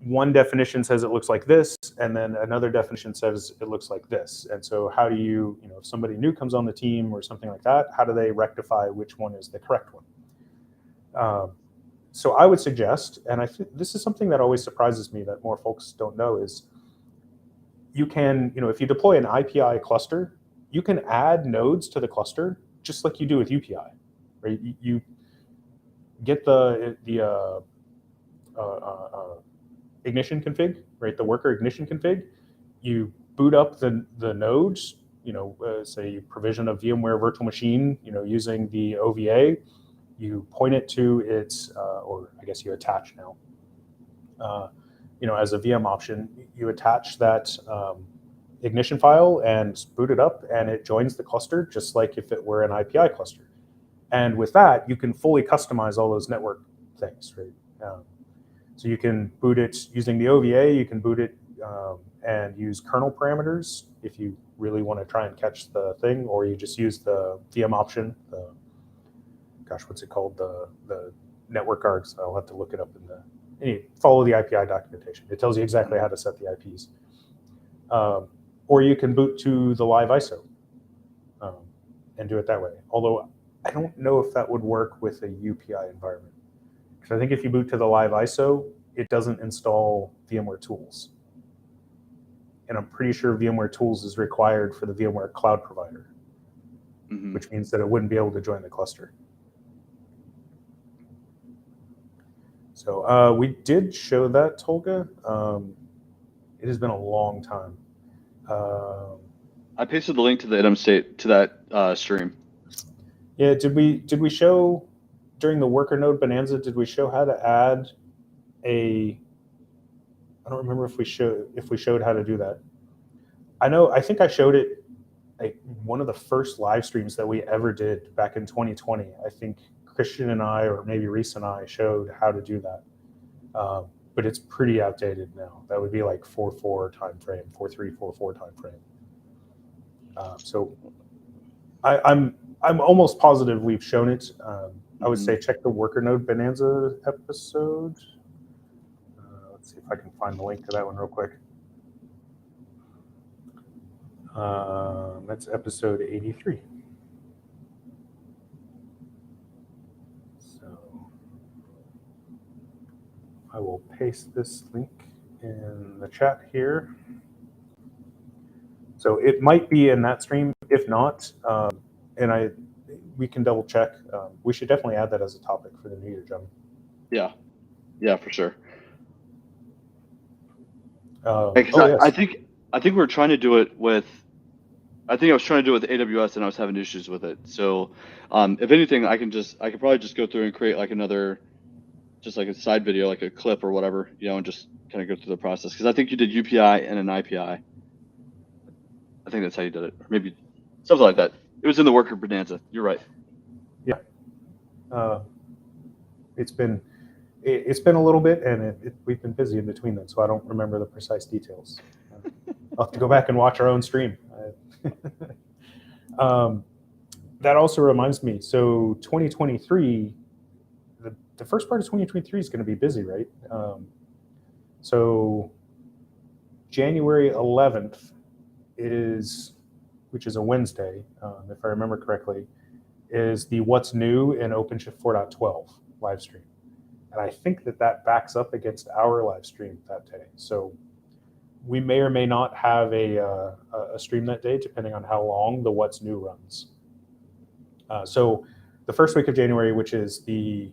one definition says it looks like this, and then another definition says it looks like this. And so, how do you, if somebody new comes on the team or something like that, how do they rectify which one is the correct one? So, I would suggest, and I think this is something that always surprises me that more folks don't know, is you can, if you deploy an IPI cluster, you can add nodes to the cluster just like you do with UPI. Right? You get the ignition config, right? The worker ignition config. You boot up the nodes. Say you provision a VMware virtual machine. Using the OVA, you point it to its, or I guess you attach now. As a VM option, you attach that ignition file and boot it up, and it joins the cluster just like if it were an IPI cluster. And with that, you can fully customize all those network things, right? So you can boot it using the OVA, you can boot it and use kernel parameters if you really want to try and catch the thing, or you just use the VM option, what's it called? The network args. I'll have to look it up follow the IPI documentation. It tells you exactly how to set the IPs. Or you can boot to the live ISO and do it that way. Although I don't know if that would work with a UPI environment. Because I think if you boot to the live ISO, it doesn't install VMware Tools. And I'm pretty sure VMware Tools is required for the VMware cloud provider, which means that it wouldn't be able to join the cluster. So we did show that, Tolga. It has been a long time. I pasted the link to the item state to that stream. Yeah, did we show during the worker node bonanza? Did we show how to add a? I don't remember if we showed how to do that. I think I showed it like one of the first live streams that we ever did back in 2020. I think Christian and I, or maybe Reese and I, showed how to do that. But it's pretty outdated now. That would be like 4.4 time frame, 4.3, 4.4 time frame. So I'm almost positive we've shown it. I would say check the worker node bonanza episode. Let's see if I can find the link to that one real quick. That's episode 83. So I will paste this link in the chat here. So it might be in that stream. If not, and we can double check. We should definitely add that as a topic for the New Year, John. Yeah, for sure. Yes. I think we were trying to do it with. I think I was trying to do it with AWS, and I was having issues with it. So, if anything, I could probably just go through and create like another, just like a side video, like a clip or whatever, and just kind of go through the process. Because I think you did UPI and an IPI. I think that's how you did it, or maybe something like that. It was in the worker bonanza. You're right. Yeah. It's been a little bit, and we've been busy in between them, so I don't remember the precise details. I'll have to go back and watch our own stream. That also reminds me, so 2023, the first part of 2023 is going to be busy, right? So January 11th which is a Wednesday, if I remember correctly, is the What's New in OpenShift 4.12 live stream. And I think that backs up against our live stream that day. So we may or may not have a stream that day, depending on how long the What's New runs. So the first week of January, which is the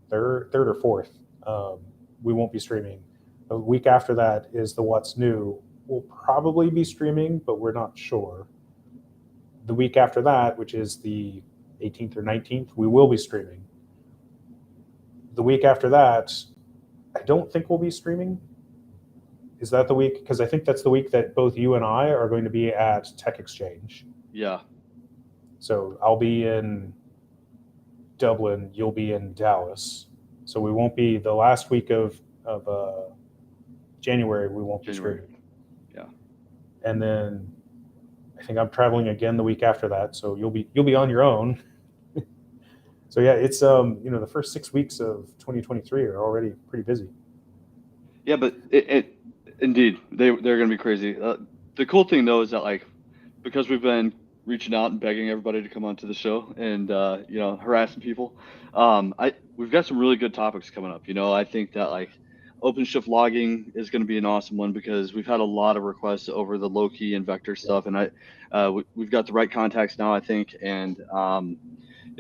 third or fourth, we won't be streaming. The week after that is the What's New. We'll probably be streaming, but we're not sure. The week after that, which is the 18th or 19th, we will be streaming. The week after that, I don't think we'll be streaming. Is that the week? Because I think that's the week that both you and I are going to be at Tech Exchange. Yeah. So I'll be in Dublin, you'll be in Dallas. So we won't be the last week of January, we won't be streaming. Yeah. And then I think I'm traveling again the week after that, so you'll be on your own. So yeah, it's the first 6 weeks of 2023 are already pretty busy. Yeah, but indeed they're going to be crazy. The cool thing though is that because we've been reaching out and begging everybody to come onto the show and harassing people, we've got some really good topics coming up. I think that OpenShift logging is going to be an awesome one because we've had a lot of requests over the low key and vector stuff, and we've got the right contacts now, I think, and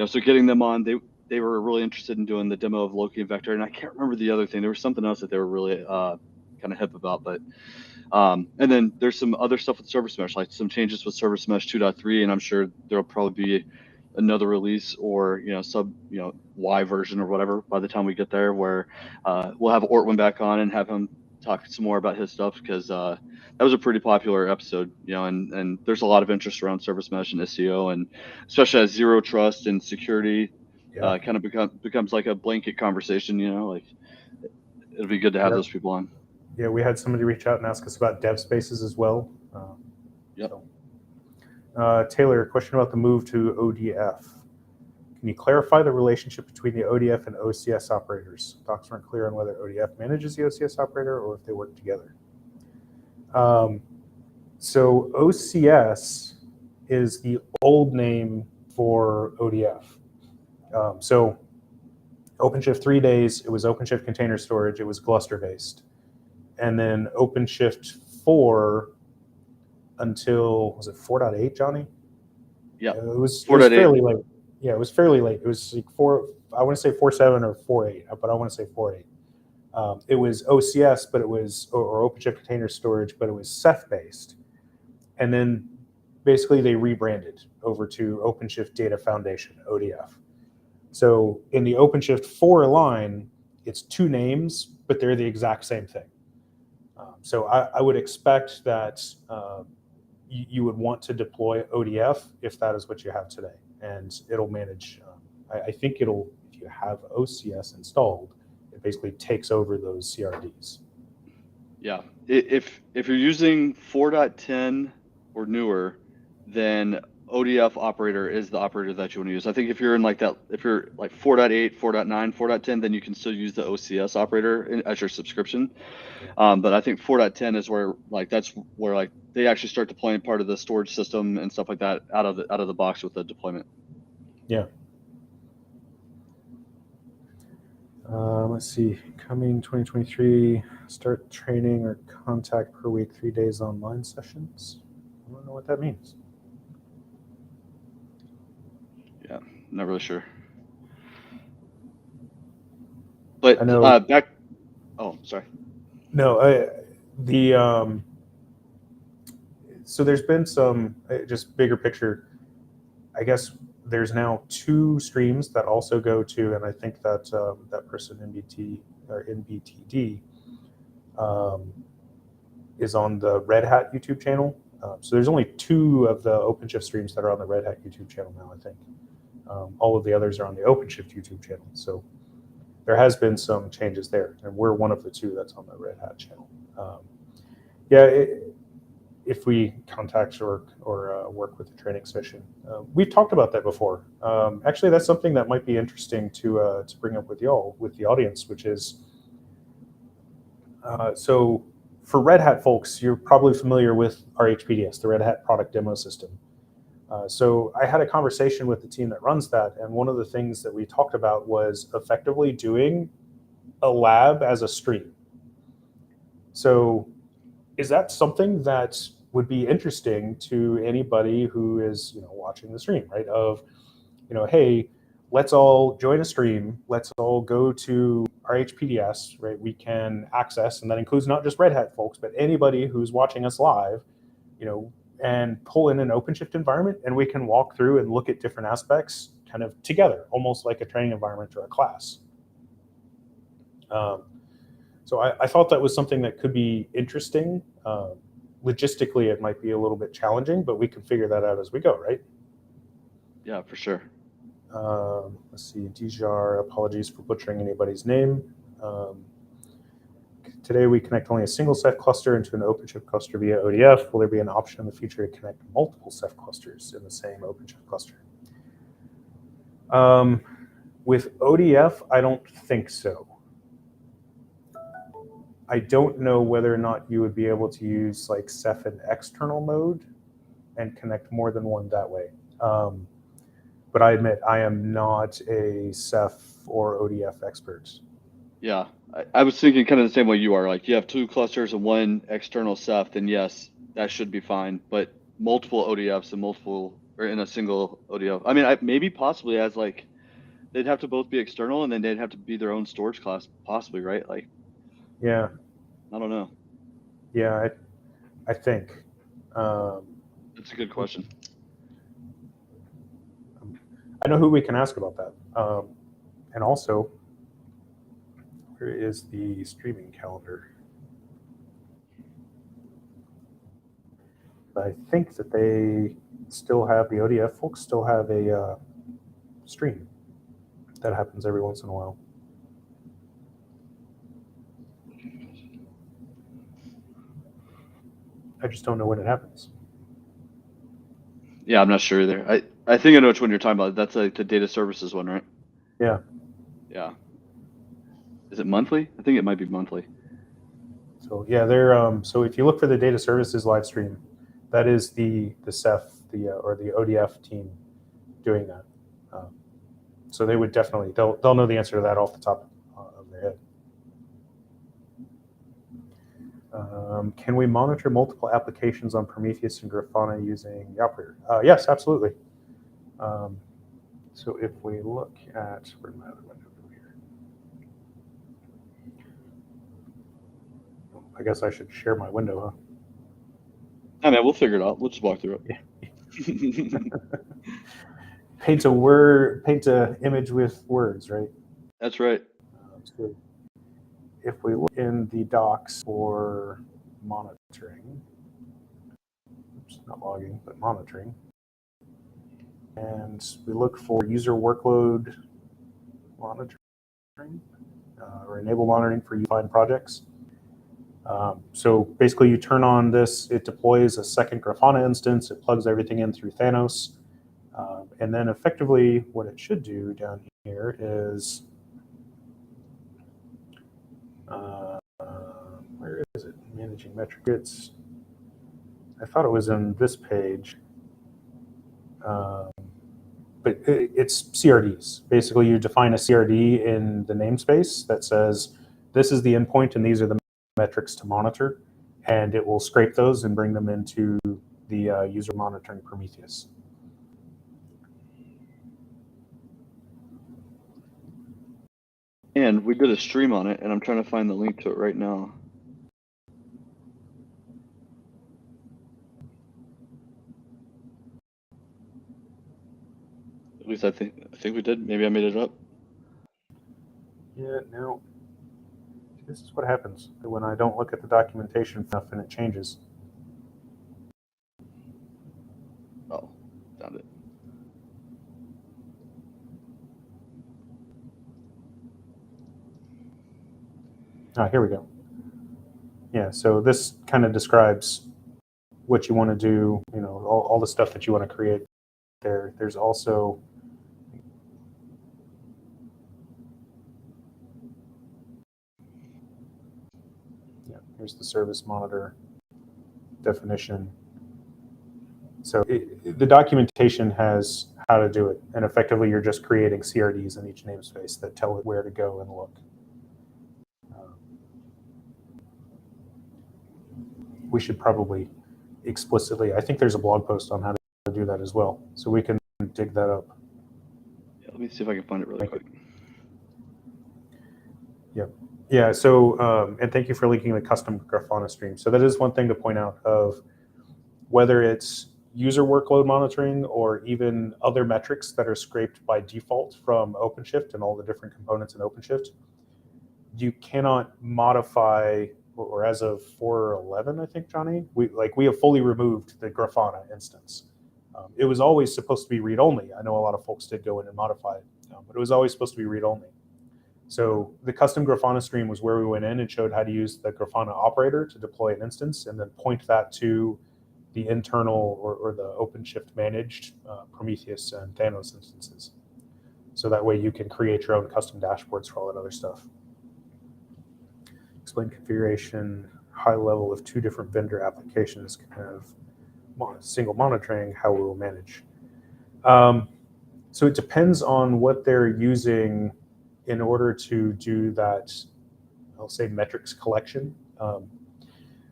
so getting them on, they were really interested in doing the demo of low key and vector, and I can't remember the other thing. There was something else that they were really kind of hip about, but and then there's some other stuff with Service Mesh, like some changes with Service Mesh 2.3, and I'm sure there'll probably be another release or Y version or whatever by the time we get there, where we'll have Ortwin back on and have him talk some more about his stuff, because that was a pretty popular episode, and there's a lot of interest around Service Mesh and SEO, and especially as zero trust and security kind of becomes like a blanket conversation, it'll be good to have those people on. Yeah, we had somebody reach out and ask us about dev spaces as well. Taylor, question about the move to ODF. Can you clarify the relationship between the ODF and OCS operators? Docs weren't clear on whether ODF manages the OCS operator or if they work together. So OCS is the old name for ODF. So OpenShift 3 days, it was OpenShift container storage, it was cluster based. And then OpenShift 4 until, was it 4.8, Johnny? Yeah. It was 4.8. fairly late. Yeah, it was fairly late. It was like I want to say 4.7 or 4.8, but I want to say 4.8. It was OCS, but it was, or OpenShift container storage, but it was Ceph based. And then basically they rebranded over to OpenShift Data Foundation, ODF. So in the OpenShift 4 line, it's two names, but they're the exact same thing. So I would expect that you would want to deploy ODF if that is what you have today, and it'll manage. I think if you have OCS installed, it basically takes over those CRDs. Yeah, if you're using 4.10 or newer, then ODF operator is the operator that you want to use. I think if you're in like that, if you're like 4.8, 4.9, 4.10, then you can still use the OCS operator as your subscription. But I think 4.10 is where that's where they actually start deploying part of the storage system and stuff like that out of the box with the deployment. Yeah. Let's see. Coming 2023, start training or contact per week, 3 days online sessions. I don't know what that means. Yeah, not really sure. But I know. Back. Oh, sorry. No, so there's been some just bigger picture. I guess there's now 2 streams that also go to, and I think that that person NBTD is on the Red Hat YouTube channel. So there's only 2 of the OpenShift streams that are on the Red Hat YouTube channel now, I think. All of the others are on the OpenShift YouTube channel. So there has been some changes there, and we're one of the 2 that's on the Red Hat channel. If we contact or work with a training session, we've talked about that before. Actually, that's something that might be interesting to bring up with y'all, with the audience, which is so for Red Hat folks, you're probably familiar with our HPDS, the Red Hat Product Demo System. So I had a conversation with the team that runs that, and one of the things that we talked about was effectively doing a lab as a stream. So is that something that would be interesting to anybody who is watching the stream, right? Of, hey, let's all join a stream. Let's all go to our HPDS, right? We can access, and that includes not just Red Hat folks, but anybody who's watching us live, and pull in an OpenShift environment, and we can walk through and look at different aspects kind of together, almost like a training environment or a class. So I thought that was something that could be interesting. Logistically, it might be a little bit challenging, but we can figure that out as we go, right? Yeah, for sure. Let's see, Dijar, apologies for butchering anybody's name. Today, we connect only a single Ceph cluster into an OpenShift cluster via ODF. Will there be an option in the future to connect multiple Ceph clusters in the same OpenShift cluster? With ODF, I don't think so. I don't know whether or not you would be able to use like Ceph in external mode and connect more than one that way. But I admit I am not a Ceph or ODF expert. Yeah, I was thinking kind of the same way you are. Like you have 2 clusters and 1 external Ceph, then yes, that should be fine. But multiple ODFs and multiple, or in a single ODF. I mean, maybe possibly as like, they'd have to both be external and then they'd have to be their own storage class, possibly, right? Like, yeah, I don't know. Yeah, I think. That's a good question. I know who we can ask about that. And also, where is the streaming calendar? I think that they still have, the ODF folks still have a stream that happens every once in a while. I just don't know when it happens. Yeah, I'm not sure either. I think I know which one you're talking about. That's like the data services one, right? Yeah. Yeah. Is it monthly? I think it might be monthly. So yeah, they're so if you look for the data services live stream, that is the Ceph or the ODF team doing that. So they would definitely, they'll know the answer to that off the top of their head. Can we monitor multiple applications on Prometheus and Grafana using the operator? Yes, absolutely. So if we look at, where's my other window over here? I guess I should share my window, huh? I mean, we'll figure it out. We'll just walk through it. Yeah. Paint a image with words, right? That's right. So if we look in the docs for monitoring, oops, not logging, but monitoring, and we look for user workload monitoring or enable monitoring for defined projects. So basically you turn on this, it deploys a second Grafana instance, it plugs everything in through Thanos, and then effectively what it should do down here is, where is it? Managing metrics. I thought it was in this page, but it's CRDs. Basically you define a CRD in the namespace that says, this is the endpoint and these are the metrics to monitor, and it will scrape those and bring them into the user monitoring Prometheus. And we did a stream on it, and I'm trying to find the link to it right now. At least I think we did. Maybe I made it up. Yeah, no. This is what happens when I don't look at the documentation enough and it changes. Oh, found it. Ah, here we go. Yeah, so this kind of describes what you want to do, you know, all the stuff that you want to create there. There's also here's the service monitor definition. So the documentation has how to do it, and effectively you're just creating CRDs in each namespace that tell it where to go and look. We should probably explicitly, I think there's a blog post on how to do that as well, so we can dig that up. Yeah, let me see if I can find it really quick. Yep. Yeah, so, and thank you for linking the custom Grafana stream. So that is one thing to point out, of whether it's user workload monitoring or even other metrics that are scraped by default from OpenShift and all the different components in OpenShift, you cannot modify, or as of 4.11, I think, Jonny, we have fully removed the Grafana instance. It was always supposed to be read-only. I know a lot of folks did go in and modify it, but it was always supposed to be read-only. So the custom Grafana stream was where we went in and showed how to use the Grafana operator to deploy an instance and then point that to the internal or the OpenShift managed Prometheus and Thanos instances. So that way you can create your own custom dashboards for all that other stuff. Explain configuration, high level of 2 different vendor applications can have single monitoring, how we will manage. So it depends on what they're using in order to do that, I'll say, metrics collection.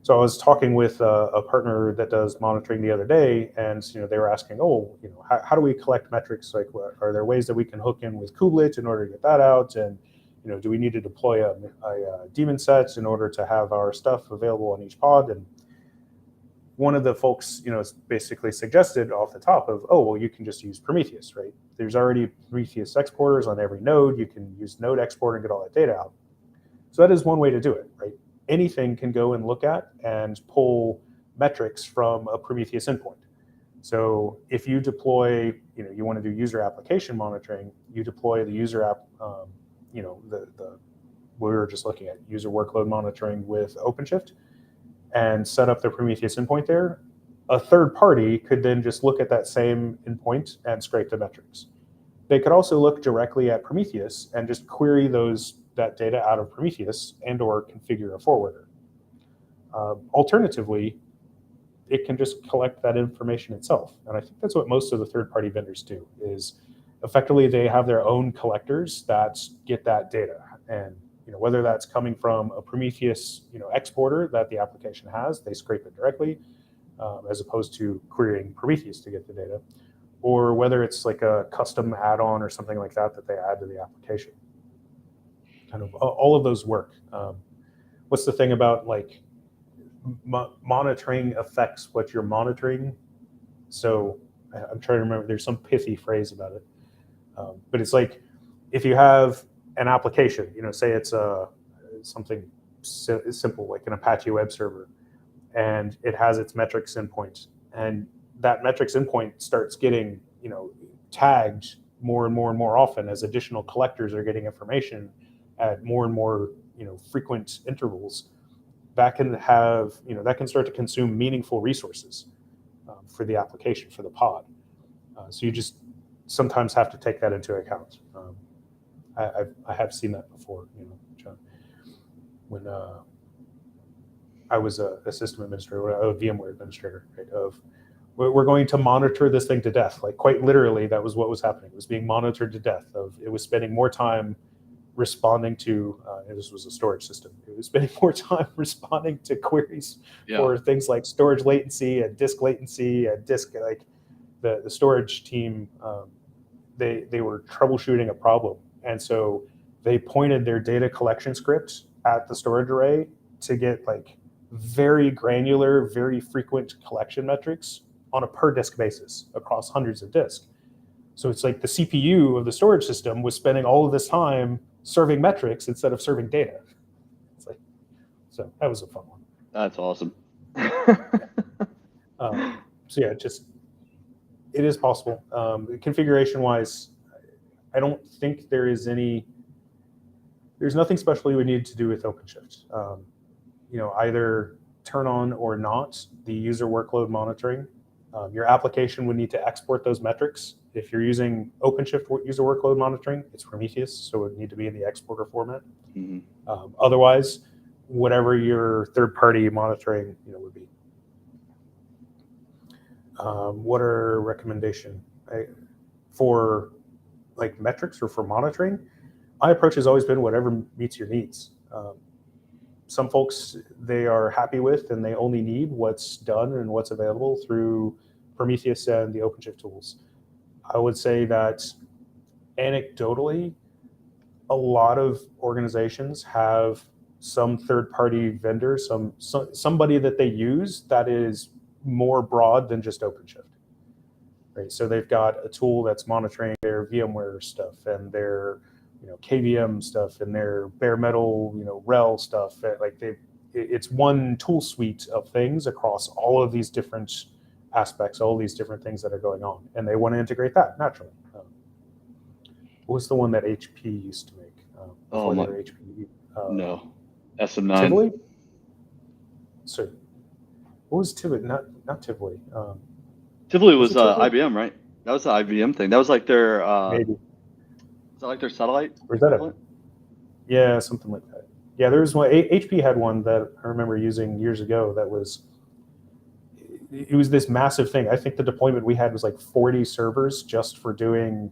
So I was talking with a partner that does monitoring the other day, and they were asking, how do we collect metrics? Like, are there ways that we can hook in with Kubelet in order to get that out? And do we need to deploy a daemon set in order to have our stuff available on each pod? And one of the folks, basically suggested off the top of, you can just use Prometheus, right? There's already Prometheus exporters on every node. You can use node export and get all that data out. So that is one way to do it, right? Anything can go and look at and pull metrics from a Prometheus endpoint. So if you deploy, you want to do user application monitoring, you deploy the user app, we were just looking at user workload monitoring with OpenShift, and set up the Prometheus endpoint there. A third party could then just look at that same endpoint and scrape the metrics. They could also look directly at Prometheus and just query that data out of Prometheus and or configure a forwarder. Alternatively, it can just collect that information itself. And I think that's what most of the third-party vendors do, is effectively they have their own collectors that get that data. And whether that's coming from a Prometheus exporter that the application has, they scrape it directly, as opposed to querying Prometheus to get the data, or whether it's like a custom add-on or something like that that they add to the application. Kind of all of those work. What's the thing about like monitoring affects what you're monitoring? So I'm trying to remember, there's some pithy phrase about it. But it's like, if you have an application, say it's something simple like an Apache web server, and it has its metrics endpoint, and that metrics endpoint starts getting tagged more and more and more often as additional collectors are getting information at more and more frequent intervals. That can have that can start to consume meaningful resources for the application, for the pod. So you just sometimes have to take that into account. I have seen that before, John, when I was a system administrator, a VMware administrator, right? Of we're going to monitor this thing to death. Like quite literally, that was what was happening. It was being monitored to death. It was spending more time responding to, and this was a storage system. It was spending more time responding to queries for things like storage latency and disk latency and disk, like the storage team, they were troubleshooting a problem. And so they pointed their data collection script at the storage array to get like very granular, very frequent collection metrics on a per disk basis across hundreds of disks. So it's like the CPU of the storage system was spending all of this time serving metrics instead of serving data. It's like, so that was a fun one. That's awesome. So yeah, it is possible. Configuration wise, I don't think there's nothing special you would need to do with OpenShift. Either turn on or not the user workload monitoring. Your application would need to export those metrics. If you're using OpenShift user workload monitoring, it's Prometheus, so it would need to be in the exporter format. Mm-hmm. Otherwise, whatever your third-party monitoring would be. What are recommendation for like metrics or for monitoring? My approach has always been whatever meets your needs. Some folks, they are happy with and they only need what's done and what's available through Prometheus and the OpenShift tools. I would say that anecdotally, a lot of organizations have some third-party vendor, somebody that they use that is more broad than just OpenShift. Right? So they've got a tool that's monitoring their VMware stuff and their KVM stuff and their bare metal RHEL stuff. Like it's one tool suite of things across all of these different aspects, all these different things that are going on, and they want to integrate that naturally. What was the one that HP used to make? HP. No, SM9. Tivoli. So, what was Tivoli? Not Tivoli. Tivoli was IBM, right? That was the IBM thing. That was like their maybe. Is that like their satellite? Or is that yeah, something like that. Yeah, there was one. HP had one that I remember using years ago. That was. It was this massive thing. I think the deployment we had was like 40 servers just for doing,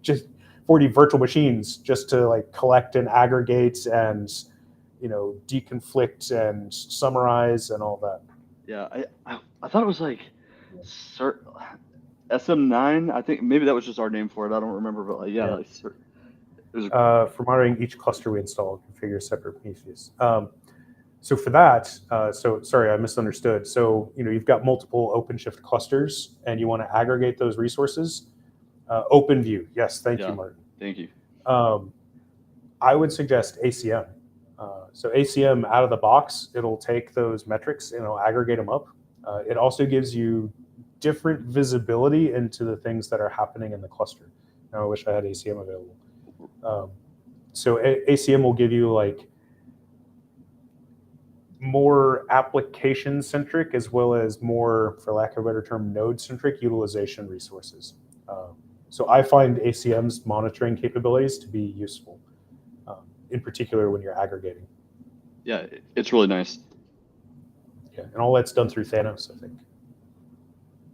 just 40 virtual machines just to like collect and aggregate and, deconflict and summarize and all that. Yeah, I thought it was like SM9. I think maybe that was just our name for it. I don't remember, but like, yeah. Like, it was for monitoring each cluster we install, configure separate Prometheus. So for that, so sorry, I misunderstood. So you've got multiple OpenShift clusters, and you want to aggregate those resources. OpenView, yes, thank you, Martin. Thank you. I would suggest ACM. So ACM out of the box, it'll take those metrics and it'll aggregate them up. It also gives you different visibility into the things that are happening in the cluster. Now I wish I had ACM available. So ACM will give you like more application-centric as well as more, for lack of a better term, node-centric utilization resources. So I find ACM's monitoring capabilities to be useful, in particular when you're aggregating. Yeah, it's really nice. Yeah, and all that's done through Thanos, I think.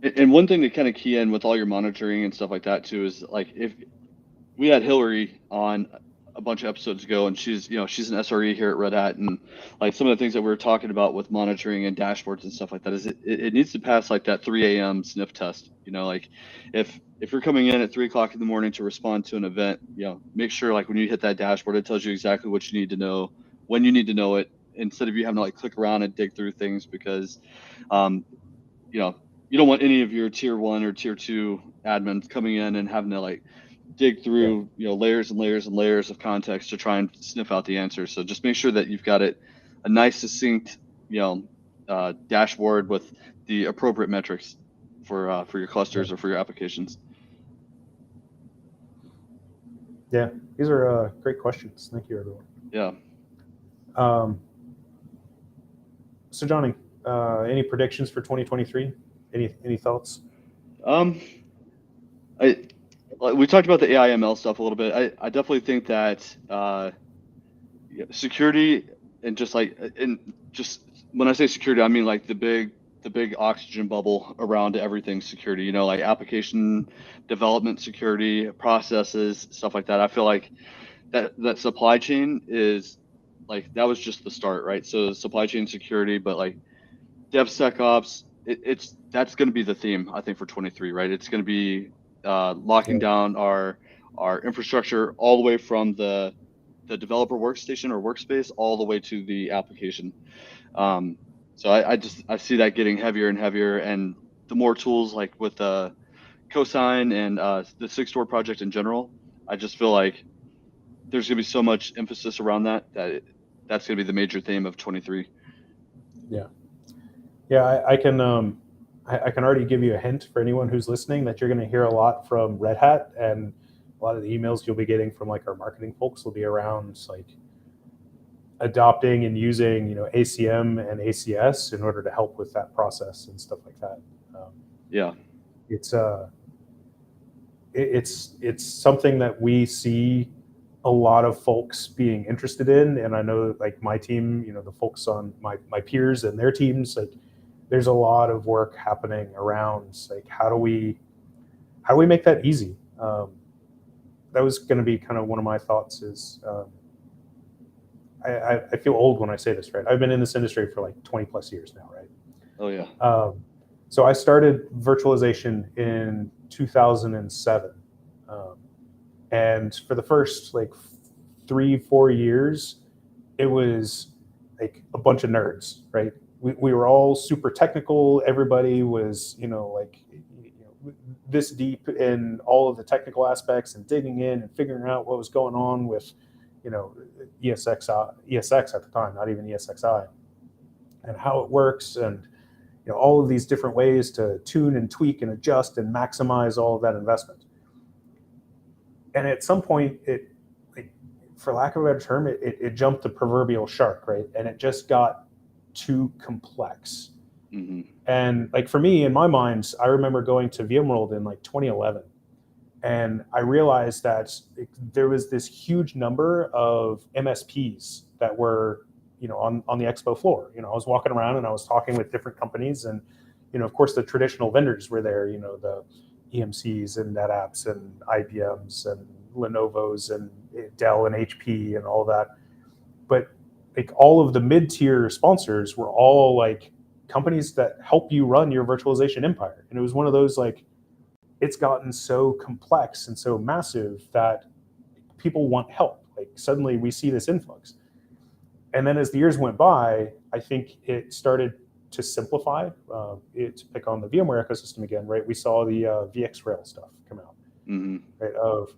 And one thing to kind of key in with all your monitoring and stuff like that too is like if we had Hillary on a bunch of episodes ago, and she's an SRE here at Red Hat, and like some of the things that we were talking about with monitoring and dashboards and stuff like that is it needs to pass like that 3 a.m. sniff test. Like if you're coming in at 3 o'clock in the morning to respond to an event, make sure like when you hit that dashboard, it tells you exactly what you need to know, when you need to know it, instead of you having to like click around and dig through things because, you don't want any of your tier 1 or tier 2 admins coming in and having to like dig through layers and layers and layers of context to try and sniff out the answer. So just make sure that you've got a nice succinct dashboard with the appropriate metrics for your clusters or for your applications. Yeah, these are great questions. Thank you, everyone. Yeah. So Jonny, any predictions for 2023? Any thoughts? We talked about the AI ML stuff a little bit. I definitely think that security and just when I say security, I mean like the big oxygen bubble around everything security, like application development security, processes, stuff like that. I feel like that supply chain is like, that was just the start, right? So supply chain security, but like DevSecOps, that's going to be the theme, I think, for 23, right? It's going to be locking down our infrastructure all the way from the developer workstation or workspace all the way to the application. So I see that getting heavier and heavier, and the more tools like with Cosign and the Sigstore project in general, I just feel like there's going to be so much emphasis around that's going to be the major theme of 23. Yeah, I can already give you a hint for anyone who's listening that you're going to hear a lot from Red Hat, and a lot of the emails you'll be getting from like our marketing folks will be around like adopting and using ACM and ACS in order to help with that process and stuff like that. It's something that we see a lot of folks being interested in, and I know like my team, the folks on my peers and their teams, like there's a lot of work happening around like how do we make that easy. That was going to be kind of one of my thoughts is I feel old when I say this, right? I've been in this industry for like 20 plus years now, right? Oh yeah. So I started virtualization in 2007. And for the first like 3-4 years, it was like a bunch of nerds, right? We were all super technical. Everybody was, this deep in all of the technical aspects and digging in and figuring out what was going on with, ESX at the time, not even ESXi, and how it works, and all of these different ways to tune and tweak and adjust and maximize all of that investment. And at some point, for lack of a better term, it jumped the proverbial shark, right? And it just got too complex. Mm-hmm. And like for me, in my mind, I remember going to VMworld in like 2011, and I realized that there was this huge number of MSPs that were, on the expo floor. I was walking around and I was talking with different companies, and of course the traditional vendors were there. The EMCs and NetApps and IBMs and Lenovo's and Dell and HP and all that. But like all of the mid-tier sponsors were all like companies that help you run your virtualization empire. And it was one of those like, it's gotten so complex and so massive that people want help. Like suddenly we see this influx. And then as the years went by, I think it started to simplify. To pick on the VMware ecosystem again, right? We saw the VxRail stuff come out, right? Of,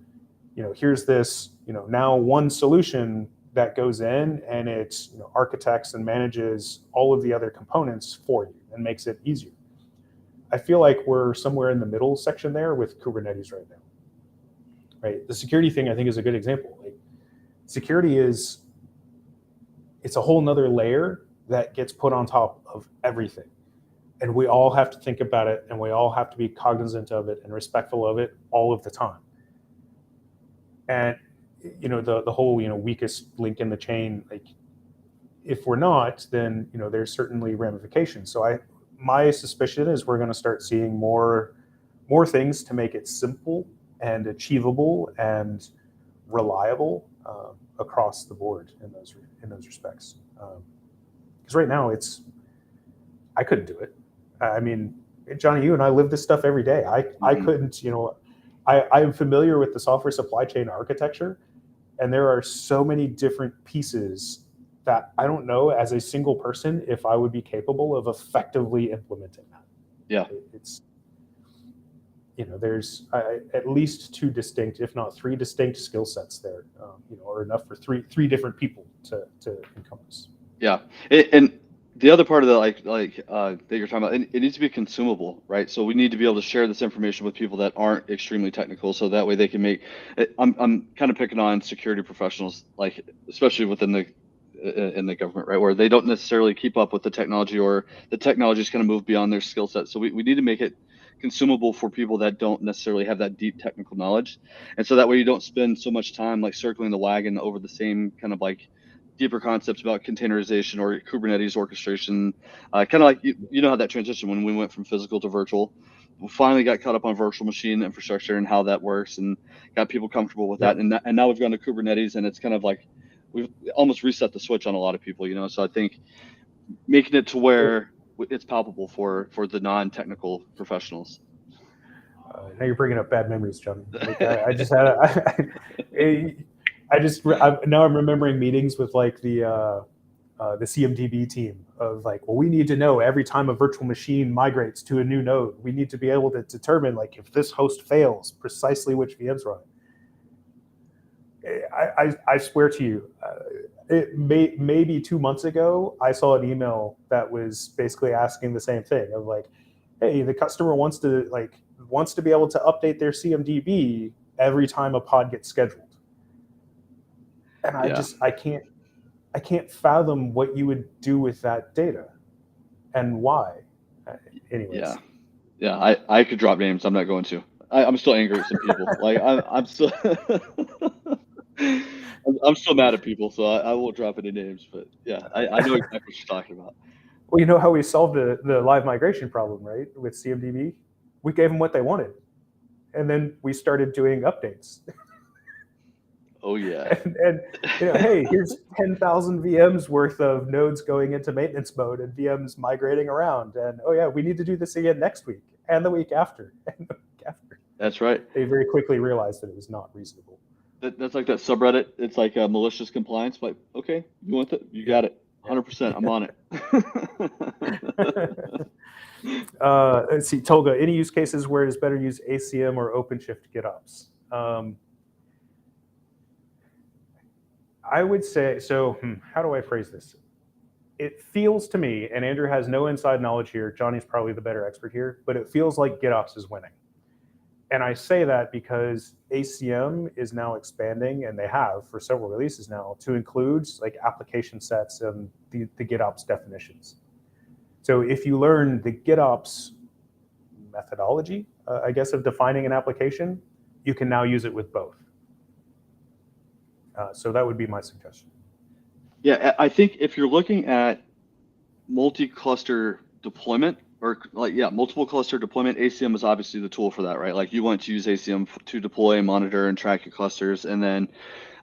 here's this, now one solution that goes in and it architects and manages all of the other components for you and makes it easier. I feel like we're somewhere in the middle section there with Kubernetes right now, right? The security thing I think is a good example. Like security it's a whole nother layer that gets put on top of everything. And we all have to think about it, and we all have to be cognizant of it and respectful of it all of the time. And the whole weakest link in the chain, like if we're not, then there's certainly ramifications. So my suspicion is we're going to start seeing more things to make it simple and achievable and reliable across the board in those respects. Because right now I couldn't do it. I mean, Jonny, you and I live this stuff every day. I couldn't, I'm familiar with the software supply chain architecture, and there are so many different pieces that I don't know as a single person if I would be capable of effectively implementing that. Yeah. It's, there's at least 2 distinct, if not 3 distinct skill sets there, or enough for three different people to encompass. Yeah. And the other part of that, that you're talking about, it needs to be consumable, right? So we need to be able to share this information with people that aren't extremely technical, so that way they can make. I'm kind of picking on security professionals, like especially within in the government, right, where they don't necessarily keep up with the technology, or the technology is going to move beyond their skill set. So we need to make it consumable for people that don't necessarily have that deep technical knowledge, and so that way you don't spend so much time like circling the wagon over the same kind of like deeper concepts about containerization or Kubernetes orchestration. Kind of like you know how that transition when we went from physical to virtual. We finally got caught up on virtual machine infrastructure and how that works, and got people comfortable with that. And now we've gone to Kubernetes, and it's kind of like we've almost reset the switch on a lot of people, So I think making it to where it's palpable for the non-technical professionals. Now you're bringing up bad memories, John. I just had now I'm remembering meetings with like the CMDB team of like, well, we need to know every time a virtual machine migrates to a new node, we need to be able to determine like if this host fails, precisely which VMs run. I swear to you, maybe 2 months ago, I saw an email that was basically asking the same thing of like, hey, the customer wants to be able to update their CMDB every time a pod gets scheduled. And I can't fathom what you would do with that data and why. Anyways. Yeah. I could drop names. I'm not going to. I'm still angry at some people. Like I'm still I'm still mad at people, so I won't drop any names. But yeah, I know exactly what you're talking about. Well, you know how we solved the live migration problem, right? With CMDB, we gave them what they wanted, and then we started doing updates. Oh yeah. and hey, here's 10,000 VMs worth of nodes going into maintenance mode and VMs migrating around, and oh yeah, we need to do this again next week and the week after and the week after. That's right. They very quickly realized that it was not reasonable. That's like that subreddit. It's like malicious compliance. Like, okay, you want that? You got it. 100%. I'm on it. Let's see, Tolga, any use cases where it is better to use ACM or OpenShift GitOps? I would say, so how do I phrase this? It feels to me, and Andrew has no inside knowledge here, Jonny's probably the better expert here, but it feels like GitOps is winning. And I say that because ACM is now expanding, and they have for several releases now, to include like application sets and the GitOps definitions. So if you learn the GitOps methodology, I guess, of defining an application, you can now use it with both. So that would be my suggestion. Yeah, I think if you're looking at multi-cluster deployment, or multiple cluster deployment, ACM is obviously the tool for that, right? Like you want to use ACM to deploy, monitor, and track your clusters. And then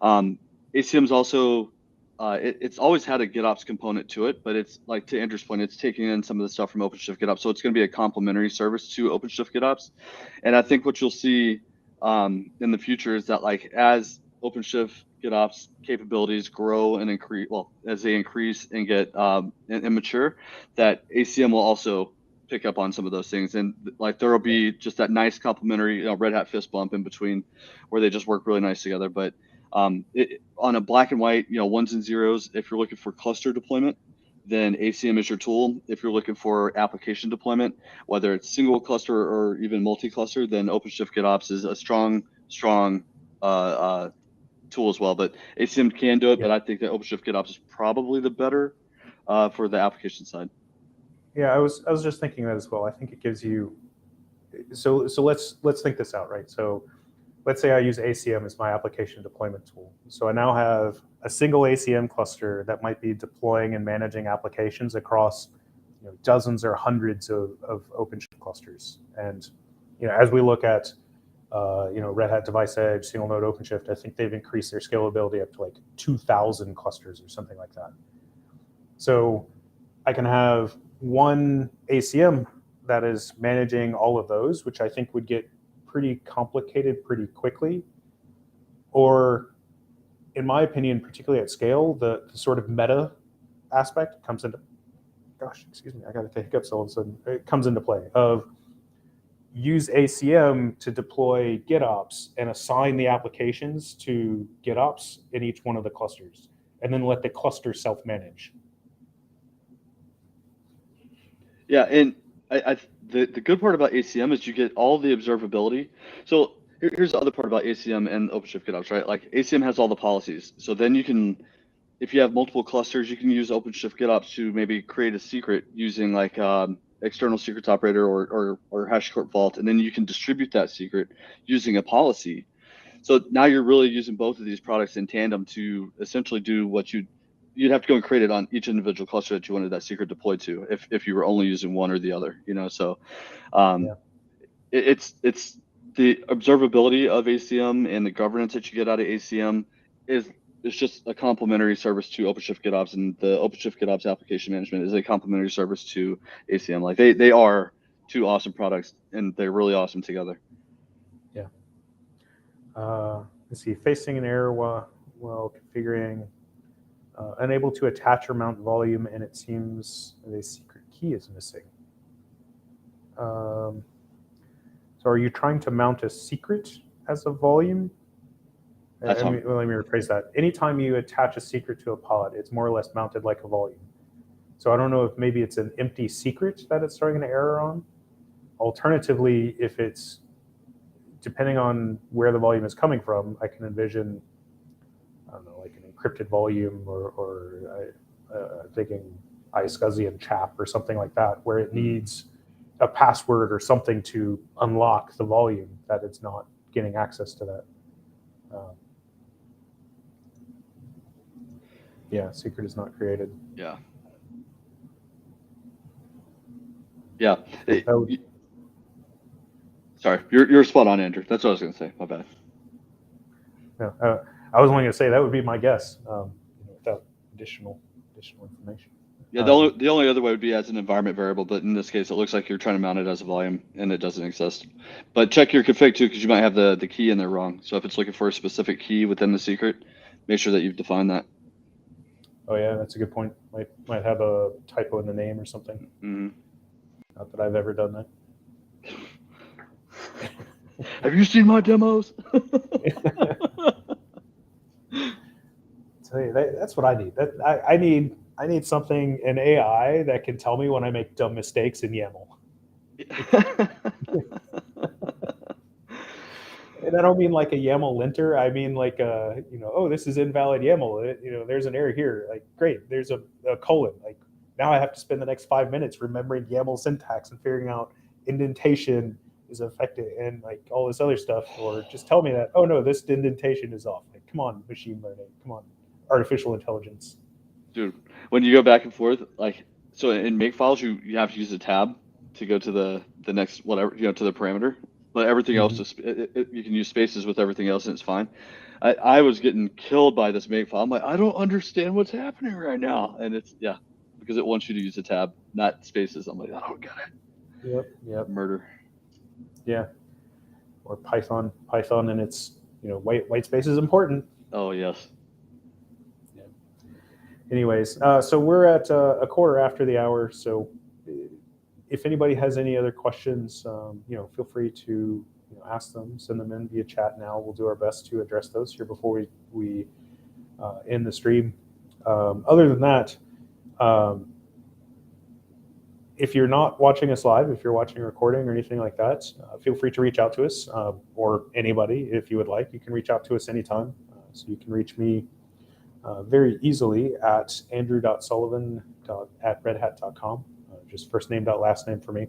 ACM is also, it's always had a GitOps component to it, but it's like, to Andrew's point, it's taking in some of the stuff from OpenShift GitOps. So it's going to be a complementary service to OpenShift GitOps. And I think what you'll see in the future is that like as OpenShift GitOps capabilities grow and increase, well, as they increase and get and mature, that ACM will also pick up on some of those things, and like there will be just that nice complementary Red Hat fist bump in between, where they just work really nice together. But on a black and white, ones and zeros, if you're looking for cluster deployment, then ACM is your tool. If you're looking for application deployment, whether it's single cluster or even multi-cluster, then OpenShift GitOps is a strong tool as well. But ACM can do it, but I think that OpenShift GitOps is probably the better for the application side. Yeah, I was just thinking that as well. I think it gives you, so let's think this out, right? So let's say I use ACM as my application deployment tool. So I now have a single ACM cluster that might be deploying and managing applications across dozens or hundreds of OpenShift clusters. And as we look at Red Hat Device Edge, single node OpenShift, I think they've increased their scalability up to like 2,000 clusters or something like that. So I can have one ACM that is managing all of those, which I think would get pretty complicated pretty quickly. Or, in my opinion, particularly at scale, the sort of meta aspect comes into, gosh, excuse me, I got the hiccups all of a sudden. It comes into play of use ACM to deploy GitOps and assign the applications to GitOps in each one of the clusters, and then let the cluster self-manage. Yeah, and the good part about ACM is you get all the observability. So here's the other part about ACM and OpenShift GitOps, right? Like ACM has all the policies. So then you can, if you have multiple clusters, you can use OpenShift GitOps to maybe create a secret using like external secrets operator or HashiCorp Vault, and then you can distribute that secret using a policy. So now you're really using both of these products in tandem to essentially do what you'd have to go and create it on each individual cluster that you wanted that secret deployed to, if you were only using one or the other, So it's the observability of ACM and the governance that you get out of ACM is just a complementary service to OpenShift GitOps, and the OpenShift GitOps application management is a complementary service to ACM. Like they are two awesome products, and they're really awesome together. Yeah. Let's see, facing an error while configuring. Unable to attach or mount volume, and it seems the secret key is missing. So are you trying to mount a secret as a volume? Let me rephrase that. Anytime you attach a secret to a pod, it's more or less mounted like a volume. So I don't know if maybe it's an empty secret that it's throwing an error on. Alternatively, if it's, depending on where the volume is coming from, I can envision, I don't know, like an encrypted volume or thinking iSCSI chap or something like that, where it needs a password or something to unlock the volume that it's not getting access to that. Yeah, secret is not created. Yeah. Sorry, you're spot on, Andrew. That's what I was going to say. My bad. No, I was only going to say that would be my guess, without additional information. Yeah, the only other way would be as an environment variable, but in this case, it looks like you're trying to mount it as a volume, and it doesn't exist. But check your config too, because you might have the key in there wrong. So if it's looking for a specific key within the secret, make sure that you've defined that. Oh yeah, that's a good point. Might have a typo in the name or something. Mm-hmm. Not that I've ever done that. Have you seen my demos? Tell you, that's what I need. I need something, an AI that can tell me when I make dumb mistakes in YAML. And I don't mean like a YAML linter. I mean like oh, this is invalid YAML. There's an error here. Like, great, there's a colon. Like, now I have to spend the next 5 minutes remembering YAML syntax and figuring out indentation is affected and like all this other stuff. Or just tell me that, oh no, this indentation is off. Like, come on, machine learning. Come on, artificial intelligence. Dude, when you go back and forth, like, so in make files, you have to use a tab to go to the next whatever, to the parameter. But everything else is, you can use spaces with everything else, and it's fine. I was getting killed by this make file. I'm like, I don't understand what's happening right now, and it's because it wants you to use a tab, not spaces. I'm like, I don't get it. Yep. Murder. Yeah. Or Python, and it's white space is important. Oh yes. Yeah. Anyways, so we're at a quarter after the hour, so. If anybody has any other questions, feel free to ask them, send them in via chat now. We'll do our best to address those here before we end the stream. Other than that, if you're not watching us live, if you're watching a recording or anything like that, feel free to reach out to us, or anybody if you would like. You can reach out to us anytime. So you can reach me very easily at andrew.sullivan@redhat.com. Just first name last name for me,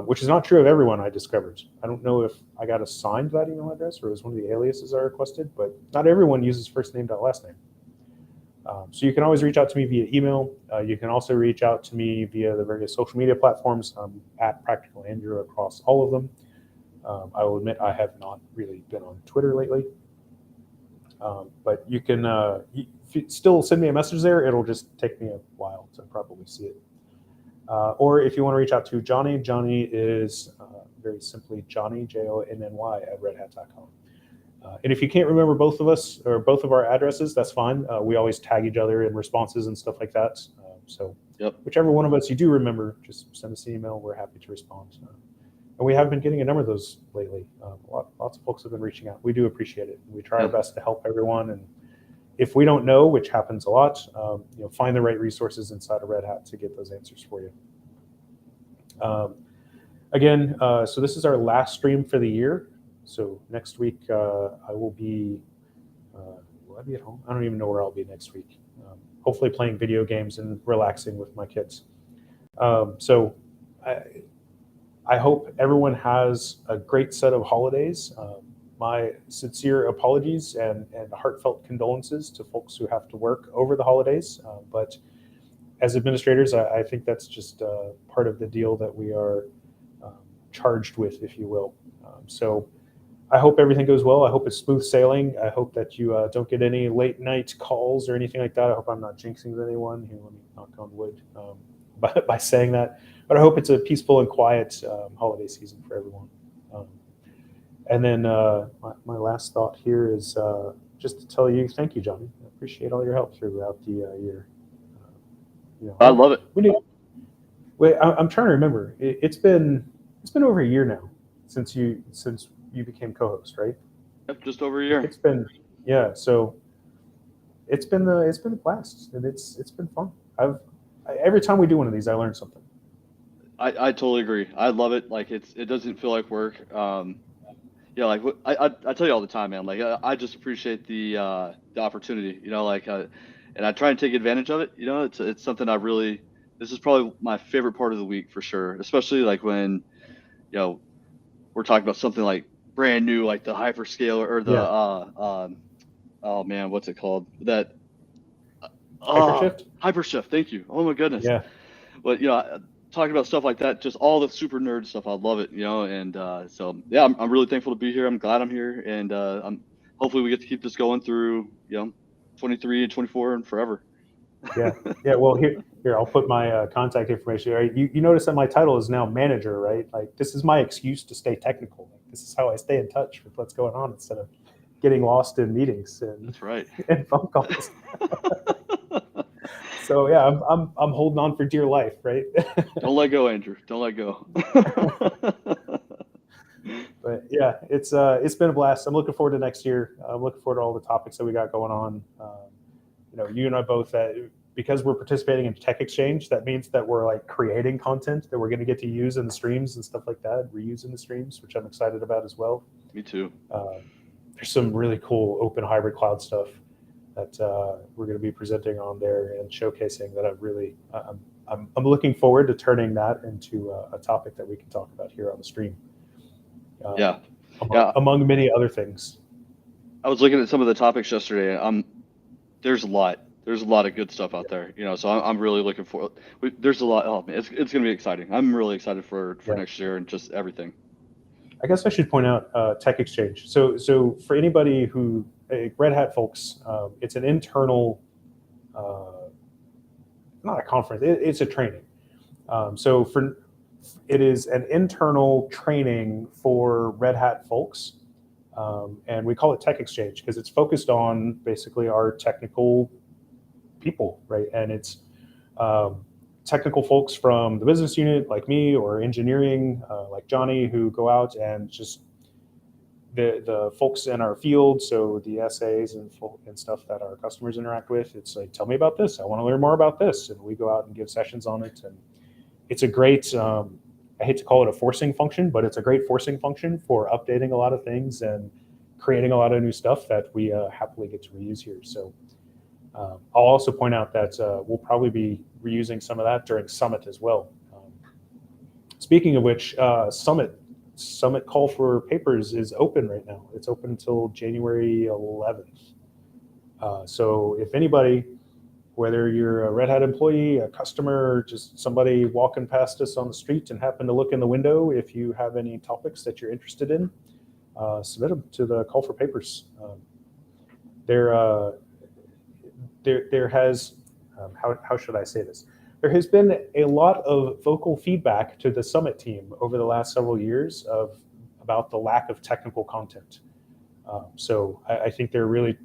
which is not true of everyone I discovered. I don't know if I got assigned that email address or it was one of the aliases I requested, but not everyone uses first name last name. So you can always reach out to me via email. You can also reach out to me via the various social media platforms. I'm at Practical Andrew across all of them. I will admit I have not really been on Twitter lately. But you can still send me a message there. It'll just take me a while to probably see it. Or if you want to reach out to Jonny, Jonny is very simply Jonny, Jonny, at redhat.com. And if you can't remember both of us or both of our addresses, that's fine. We always tag each other in responses and stuff like that. So whichever one of us you do remember, just send us an email. We're happy to respond. And we have been getting a number of those lately. Lots of folks have been reaching out. We do appreciate it. We try our best to help everyone. And if we don't know, which happens a lot, find the right resources inside of Red Hat to get those answers for you. Again, so this is our last stream for the year. So next week I will be, will I be at home? I don't even know where I'll be next week. Hopefully playing video games and relaxing with my kids. So I hope everyone has a great set of holidays. My sincere apologies and heartfelt condolences to folks who have to work over the holidays. But as administrators, I think that's just part of the deal that we are charged with, if you will. So I hope everything goes well. I hope it's smooth sailing. I hope that you don't get any late night calls or anything like that. I hope I'm not jinxing anyone. Here, let me knock on wood by saying that. But I hope it's a peaceful and quiet holiday season for everyone. And then my last thought here is just to tell you, thank you, Jonny. I appreciate all your help throughout the year. I love it. Wait, I'm trying to remember. It's been over a year now since you became co-host, right? Yep, just over a year. It's been So it's been a blast, and it's been fun. Every time we do one of these, I learn something. I totally agree. I love it. Like it doesn't feel like work. Like I tell you all the time, man. Like I just appreciate the opportunity. And I try and take advantage of it. It's something this is probably my favorite part of the week for sure. Especially like when, we're talking about something like brand new, like the hyperscaler or the oh man, what's it called? That HyperShift. HyperShift. Thank you. Oh my goodness. Yeah. But talking about stuff like that, just all the super nerd stuff, I love it. And so yeah, I'm really thankful to be here. I'm glad I'm here, and hopefully we get to keep this going through 23 and 24 and forever. Yeah. Well, here I'll put my contact information. Right? You notice that my title is now manager, right? Like this is my excuse to stay technical. Like, this is how I stay in touch with what's going on instead of getting lost in meetings and that's right and phone calls. So yeah, I'm holding on for dear life, right? Don't let go, Andrew. Don't let go. But yeah, it's been a blast. I'm looking forward to next year. I'm looking forward to all the topics that we got going on. You and I both, because we're participating in Tech Exchange, that means that we're like creating content that we're going to get to use in the streams and stuff like that, reuse in the streams, which I'm excited about as well. Me too. There's some really cool open hybrid cloud stuff that we're going to be presenting on there and showcasing that I'm looking forward to turning that into a topic that we can talk about here on the stream. Among many other things. I was looking at some of the topics yesterday. There's a lot of good stuff out there, so I'm really looking forward. There's a lot. Oh man, it's going to be exciting. I'm really excited for next year and just everything. I guess I should point out Tech Exchange. So for anybody who, Red Hat folks, it's an internal, not a conference, it's a training. It is an internal training for Red Hat folks. And we call it Tech Exchange because it's focused on basically our technical people, right? And it's technical folks from the business unit like me or engineering like Jonny who go out and just the folks in our field, so the SAs and stuff that our customers interact with, it's like, tell me about this. I want to learn more about this. And we go out and give sessions on it. And it's a great, I hate to call it a forcing function, but it's a great forcing function for updating a lot of things and creating a lot of new stuff that we happily get to reuse here. So I'll also point out that we'll probably be reusing some of that during Summit as well. Speaking of which, Summit call for papers is open right now. It's open until January 11th. So if anybody whether you're a Red Hat employee, a customer, or just somebody walking past us on the street and happen to look in the window, if you have any topics that you're interested in, submit them to the call for papers. There has, how should I say this? There has been a lot of vocal feedback to the Summit team over the last several years about the lack of technical content. So I think they're really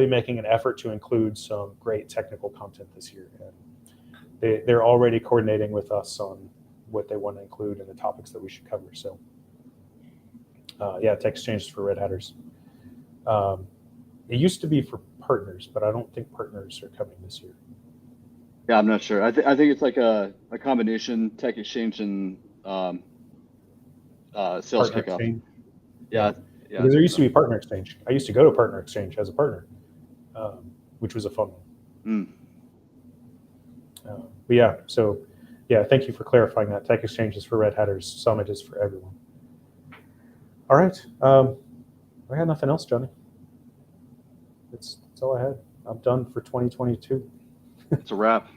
making an effort to include some great technical content this year. And they're already coordinating with us on what they want to include and the topics that we should cover. So yeah, tech exchanges for Red Hatters. It used to be for partners, but I don't think partners are coming this year. Yeah, I'm not sure. I think it's like a combination tech exchange and sales Partner kickoff. exchange. Yeah. Yeah. Because there used to be Partner Exchange. I used to go to Partner Exchange as a partner, which was a fun one. But yeah, so yeah, thank you for clarifying that. Tech Exchange is for Red Hatters. Summit is for everyone. All right. I had nothing else, Johnny. That's all I had. I'm done for 2022. It's a wrap.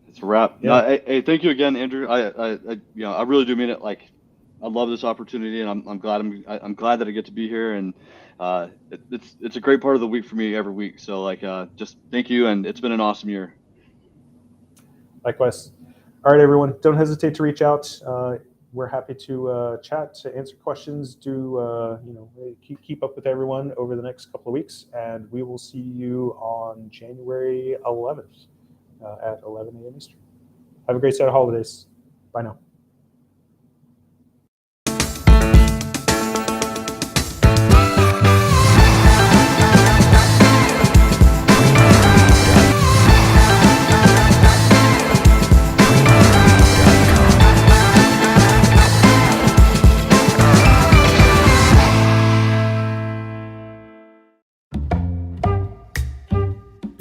It's a wrap. Yeah. No, hey, thank you again, Andrew. I really do mean it. Like, I love this opportunity, and I'm glad that I get to be here, and it's a great part of the week for me every week. So like, just thank you, and it's been an awesome year. Likewise. All right, everyone. Don't hesitate to reach out. We're happy to chat, to answer questions. Keep up with everyone over the next couple of weeks, and we will see you on January 11th at 11 a.m. Eastern. Have a great set of holidays. Bye now.